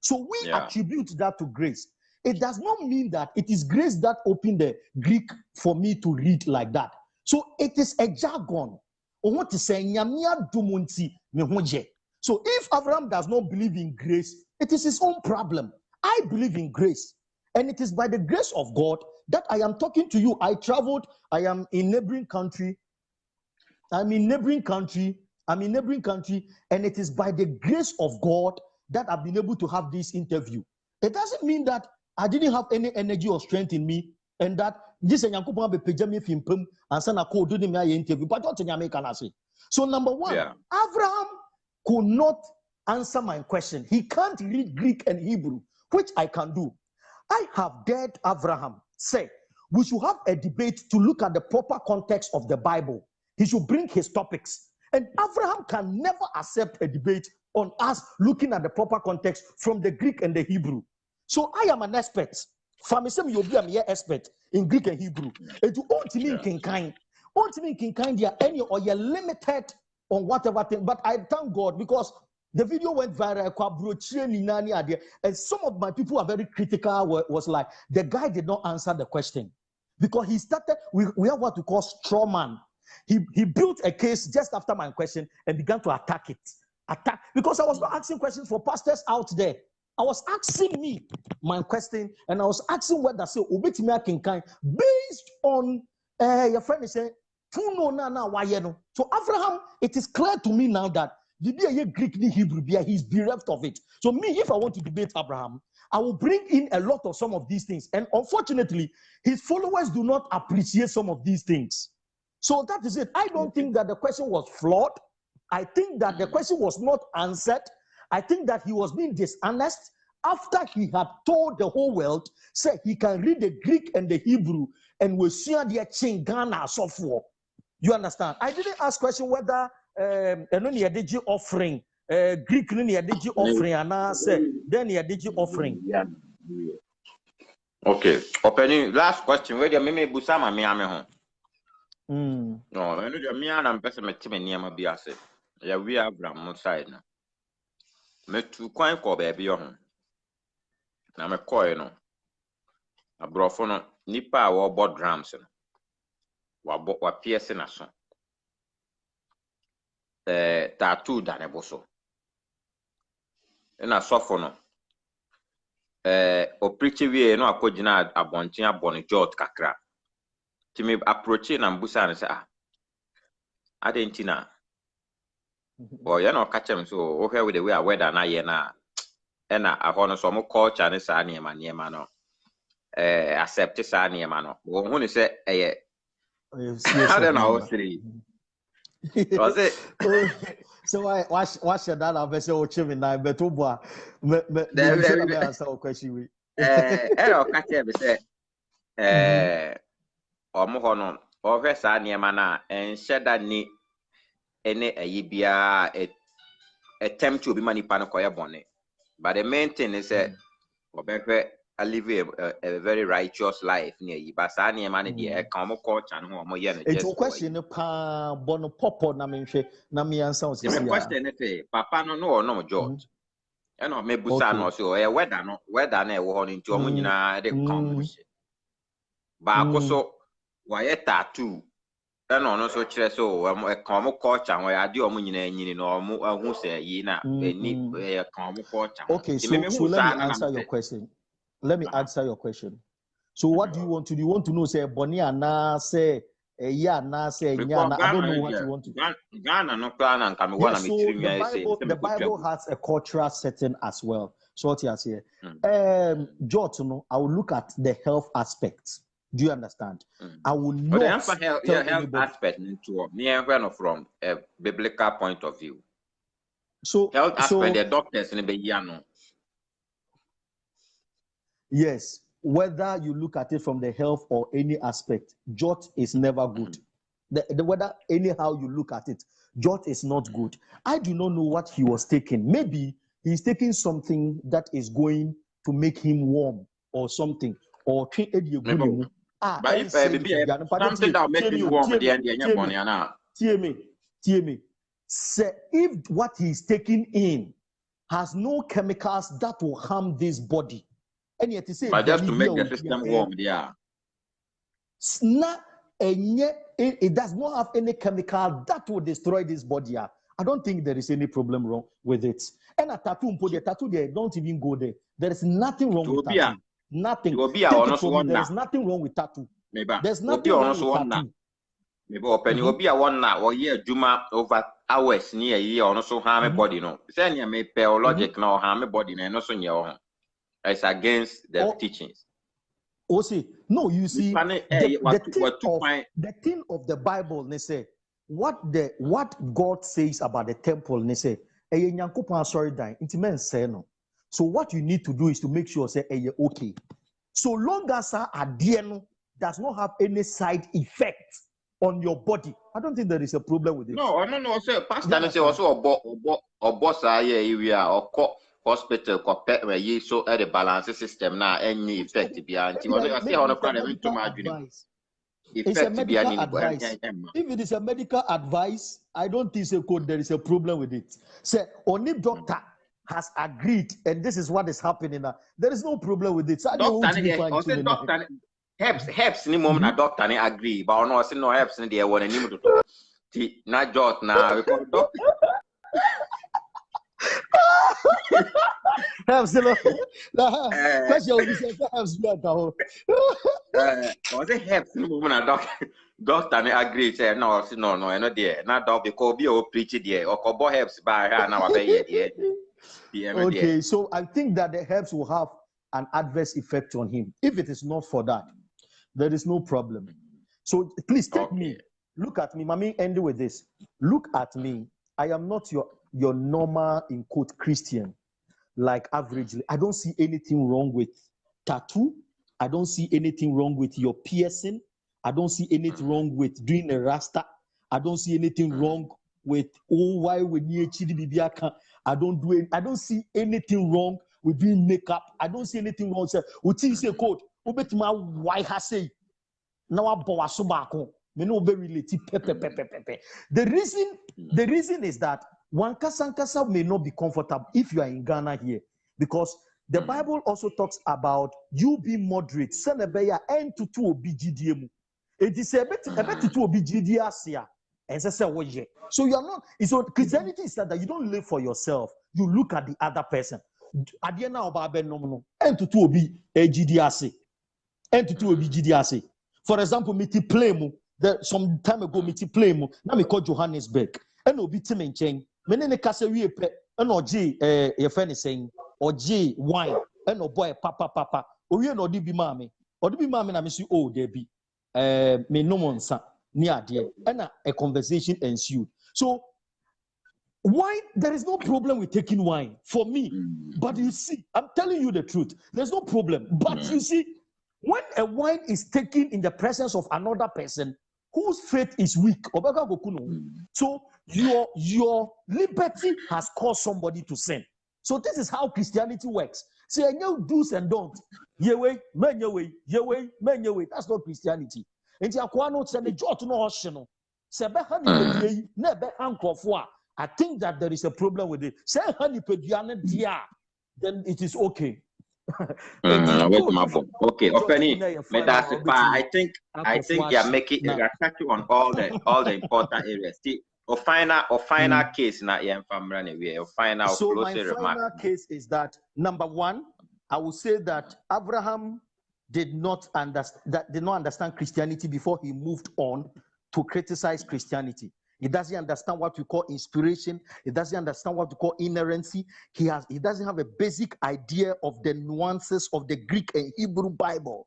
Speaker 2: So we attribute that to grace. It does not mean that it is grace that opened the Greek for me to read like that. So it is a jargon. So if Abraham does not believe in grace, it is his own problem. I believe in grace. And it is by the grace of God that I am talking to you. I traveled. I am in neighboring country. I'm in neighboring country. And it is by the grace of God that I've been able to have this interview. It doesn't mean that I didn't have any energy or strength in me and that this is interview. But what can I say? So number one, Abraham could not answer my question. He can't read Greek and Hebrew, which I can do. I have dared Avraham say we should have a debate to look at the proper context of the Bible. He should bring his topics. And Avraham can never accept a debate on us looking at the proper context from the Greek and the Hebrew. So I am an expert. Famisem Yobi, I'm an expert in Greek and Hebrew. And you want me in kind. They are any or you're limited on whatever thing. But I thank God because the video went viral, and some of my people are very critical. Was like the guy did not answer the question because he started. We have what we call straw man. He built a case just after my question and began to attack because I was not asking questions for pastors out there. I was asking me my question and I was asking whether say based on your friend is saying. So Abraham, it is clear to me now that the Greek ni Hebrew, he's bereft of it. So me, if I want to debate Abraham, I will bring in a lot of some of these things. And unfortunately, his followers do not appreciate some of these things. So that is it. I don't think that the question was flawed. I think that the question was not answered. I think that he was being dishonest after he had told the whole world, say he can read the Greek and the Hebrew and will see their chain Ghana software. You understand? I didn't ask question whether offering Greek offering and I said then offering.
Speaker 1: Okay. Opening last question. Where the meme busama me ame ho. No, I know the me and person me time niam bi ase. Ya we Abraham side na. Me tu kwan ko ba bi ho. Na me koy no. Abrofo no nipa a wo bo drums no. Wa pierce na so. Tattoo da ne boso. Na sofo no. o preach we no akogina abonchen abon jot kakra. Ti me approach na mbusa na say adentina. Or you know catch him so okay with the way I weather na ye na na aho no so mo culture ne sa niema no. Accept sa niema no. Wo hu ni say I don't know three. Was it?
Speaker 2: So why should that have say o chimi na beto boa me answer o question we
Speaker 1: catch him say omo ho no o hwe sa niema na enhye da ni ene ayi bia attempt to be manipa no koye bone. But the main thing is that I live a very righteous life near you. But I am man the come culture no mo ye no just.
Speaker 2: It's a question pa bono popo na me hwe na me answer o
Speaker 1: The question is papa no judge. E no me busa no so whether na e wo ho nti omo nyina de come hye. Ba akoso wa ye tattoo. E no so kire so come culture we ade omo nyina nyini no omo ahu se yi na ni come culture.
Speaker 2: Okay, so let me answer your question. Let me answer your question. So what do you want to do? You want to know say boni ana say yeah na say nya. I don't know what you want to do.
Speaker 1: Ghana no plan and come one
Speaker 2: So the Bible has a cultural setting as well. So what you say? Jot, I will look at the health aspects. Do you understand? I will not
Speaker 1: the health aspect into me from a biblical point of view.
Speaker 2: So
Speaker 1: health aspect the doctors in the
Speaker 2: yes, whether you look at it from the health or any aspect, jot is never good. The whether anyhow you look at it, jot is not good. I do not know what he was taking. Maybe he's taking something that is going to make him warm or something. Or but
Speaker 1: if something that make him warm,
Speaker 2: say if what he's taking in has no chemicals that will harm this body, and yet say
Speaker 1: but just to make the system warm,
Speaker 2: it does not have any chemical that will destroy this body. I don't think there is any problem wrong with it. And a tattoo, there, don't even go there. There is nothing wrong with tattoo. Nothing. There is nothing wrong with tattoo. There's nothing wrong with tattoo.
Speaker 1: Maybe open you be a one now or year Juma over hours near ye or so harm body no. Send you may pay logic now harm body and also your own. It's against the teachings.
Speaker 2: Oh, see, no, you see, the thing of the Bible, they say, what God says about the temple, they say, so what you need to do is to make sure say okay. So long as Adieno does not have any side effect on your body, I don't think there is a problem with it.
Speaker 1: No, sir. Pastor say also a boss area or hospital where you so at the balance system now any effect behind you.
Speaker 2: It's a medical advice. If it is a medical advice, I don't think there is a problem with it. Say only doctor has agreed, and this is what is happening now. There is no problem with it. So
Speaker 1: doctor helps ni mom na doctor ni agree, but no say no helps ni there one ni mu to. Ti na jot na because doctor
Speaker 2: helps no. Question will be say helps you at all.
Speaker 1: Was it helps ni mom na doctor ni agree say no no there. Na doctor because be o preach there or kobo helps by her na wa be there.
Speaker 2: Okay, so I think that the herbs will have an adverse effect on him. If it is not for that, there is no problem. So please take me. Look at me. Mommy, end with this. Look at me. I am not your normal, in quote, Christian, like averagely. I don't see anything wrong with tattoo. I don't see anything wrong with your piercing. I don't see anything wrong with doing a rasta. I don't see anything wrong with why we need Chidibiaka. I don't see anything wrong with doing makeup. I don't see anything wrong. Say, say code. Why has say now the reason is that one kasankasa may not be comfortable if you are in Ghana here, because the Bible also talks about you being moderate. Send a beya end to two obgdm. It is a bit to obgdia. So you are not. So Christianity is that you don't live for yourself. You look at the other person. Adia na oba be nom no. Entutu obi GD ase. Entutu obi GD ase. For example, miti play mu. Some time ago, miti play mu. Na me call Johannesburg. And obi tim nchen. Mene ne kase wie pe. And oji your friend is saying oji wine. And no boy papa. Owie no di bi mame. Odi bi mame na me si oh there be. Me no monsa ni ade. And a conversation ensued. So wine, there is no problem with taking wine for me. But you see, I'm telling you the truth. There's no problem. But you see, when a wine is taken in the presence of another person whose faith is weak, so your liberty has caused somebody to sin. So this is how Christianity works. Say, no do's and don'ts. Yewe, men yewe, yewe, men yewe. That's not Christianity. And the Aquano said the jot no ocean. I think that there is a problem with it. Say honey dia, then it is okay.
Speaker 1: Okay, Openi, I think you are making touching on all the important areas. See, or final case na final.
Speaker 2: So my final case is that number one, I will say that Avraham did not understand Christianity before he moved on to criticize Christianity. He doesn't understand what we call inspiration. He doesn't understand what we call inerrancy. He doesn't have a basic idea of the nuances of the Greek and Hebrew Bible.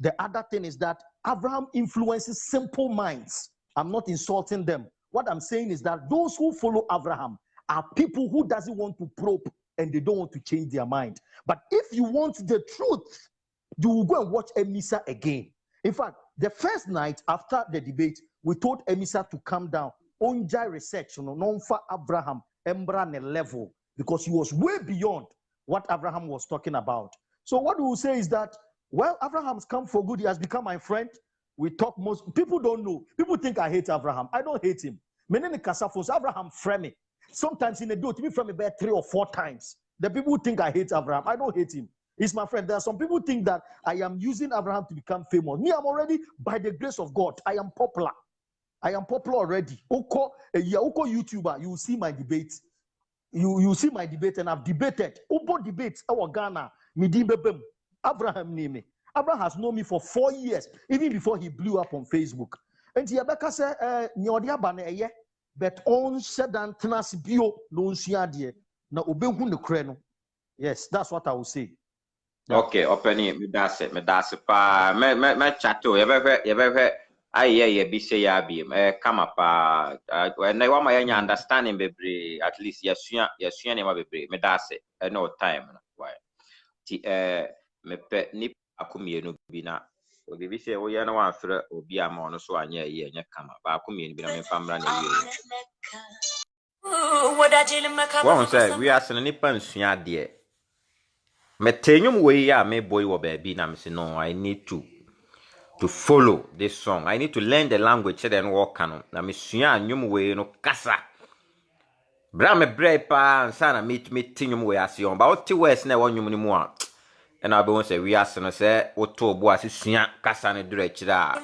Speaker 2: The other thing is that Abraham influences simple minds. I'm not insulting them. What I'm saying is that those who follow Abraham are people who doesn't want to probe and they don't want to change their mind. But if you want the truth, you will go and watch Amissah again. In fact, the first night after the debate, we told Amissah to come down. Onja research, non for Abraham, Embra level, because he was way beyond what Abraham was talking about. So what we will say is that, well, Abraham's come for good. He has become my friend. We talk most people don't know. People think I hate Abraham. I don't hate him. Many Kasafos, Abraham frame. Sometimes in a do to me from about 3 or 4 times. The people think I hate Abraham. I don't hate him. He's my friend. There are some people who think that I am using Abraham to become famous. Me, I'm already, by the grace of God, I am popular. I am popular already. Oko YouTuber, you will see my debates. You see my debate, and I've debated. Obo debates, our Ghana, Abraham name. Abraham has known me for 4 years, even before he blew up on Facebook. And Yabeka said, Nyodia Bane, but on Sedan Tenas Bio, no Siadie, na Obehu the Creno. Yes, that's what I will say.
Speaker 1: Okay, opening me that's it. Pa me chato. You ever be say ya be come up when I want my understanding be at least yes never be me that's it. No time why. Me pe ni akumienu bi na obi bi say we na wan frɛ obi ama no so anya yi anya kama ba akumienu bi na me famra na wie. Wọ́n sɛ we are sene nipa nsua de. Me tenyum we ya me boy wo baby na me say no, I need to follow this song. I need to learn the language then walk canon. Na me sua nyum we no kasa. Bra me brɛ pa ansa na me tenyum we ase on. Ba o ti west na won nyum ni mu a. And I be say we are sene say oto bo ase sua kasa ne dura kira.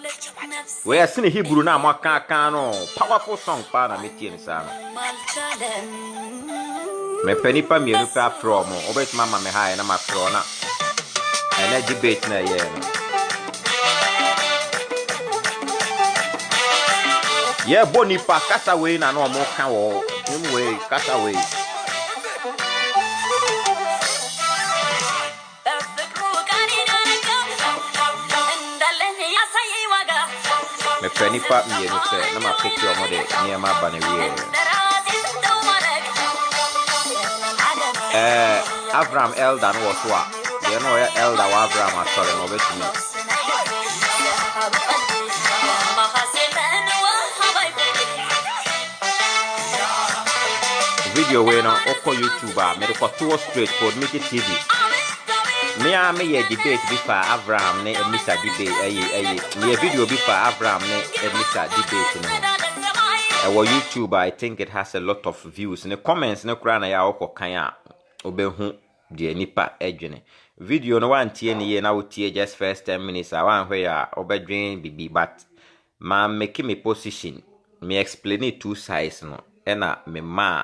Speaker 1: We are sene Hebrew na mo kan no. Powerful song pa na me tie ni sa no. Me penipa mienu pa from obet mama me ha na ma fro na. And debate na ye no. Yeah, bonipa kasa we na no mo kan wo. Nyum we kasa we. Me penipa mienu se na ma peki omo de niema ba na wie. Avraham Elder no was what? You know Elder Avraham sorry no betumi. Video we no oko YouTuber me ko to straight code make it TV. Me ye debate before Avraham ne Amissah debate me video before Avraham ne Amissah debate no. Our YouTuber I think it has a lot of views. In the comments no kra na ya oko kan a obehu de nipa edwene. Video no wan tie ne ye na wo tie just first 10 minutes I wan hwe ya obedwen bibi but ma make me position me explain it two sides no. Na me ma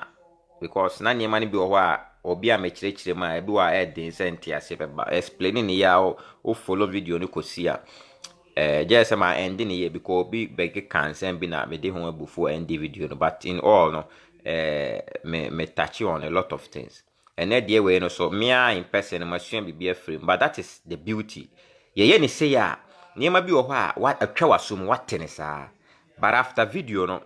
Speaker 1: because na niema ni bi wo a obi a mechire ma ebi wa edin senti ase beba explaining ya o follow video no kosi a just my ending here because obi beg can send be na me dey ho before end the video no, but in all no me touch on a lot of things. And that day we no so me in person ma sua be frame, but that is the beauty. Ye ni say ya niema bi wo ho a what atwa wasum what ne saa. But after video no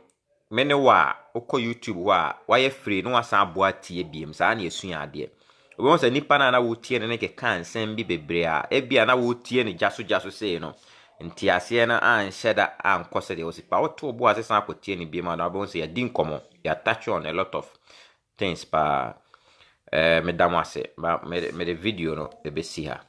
Speaker 1: me ne wa oko YouTube wa ye free no wasan aboa tie biem saa na esua ade. Obi won say nipa na wo tie ne ke kan sem bi bebre a ebia na wo tie ne jaso say no nti ase na anhye da ankose de osipa woto bo ase san akotie ne biem na obi won say ya din komo ya touch on a lot of things pa me damase me the video no ebesi ha.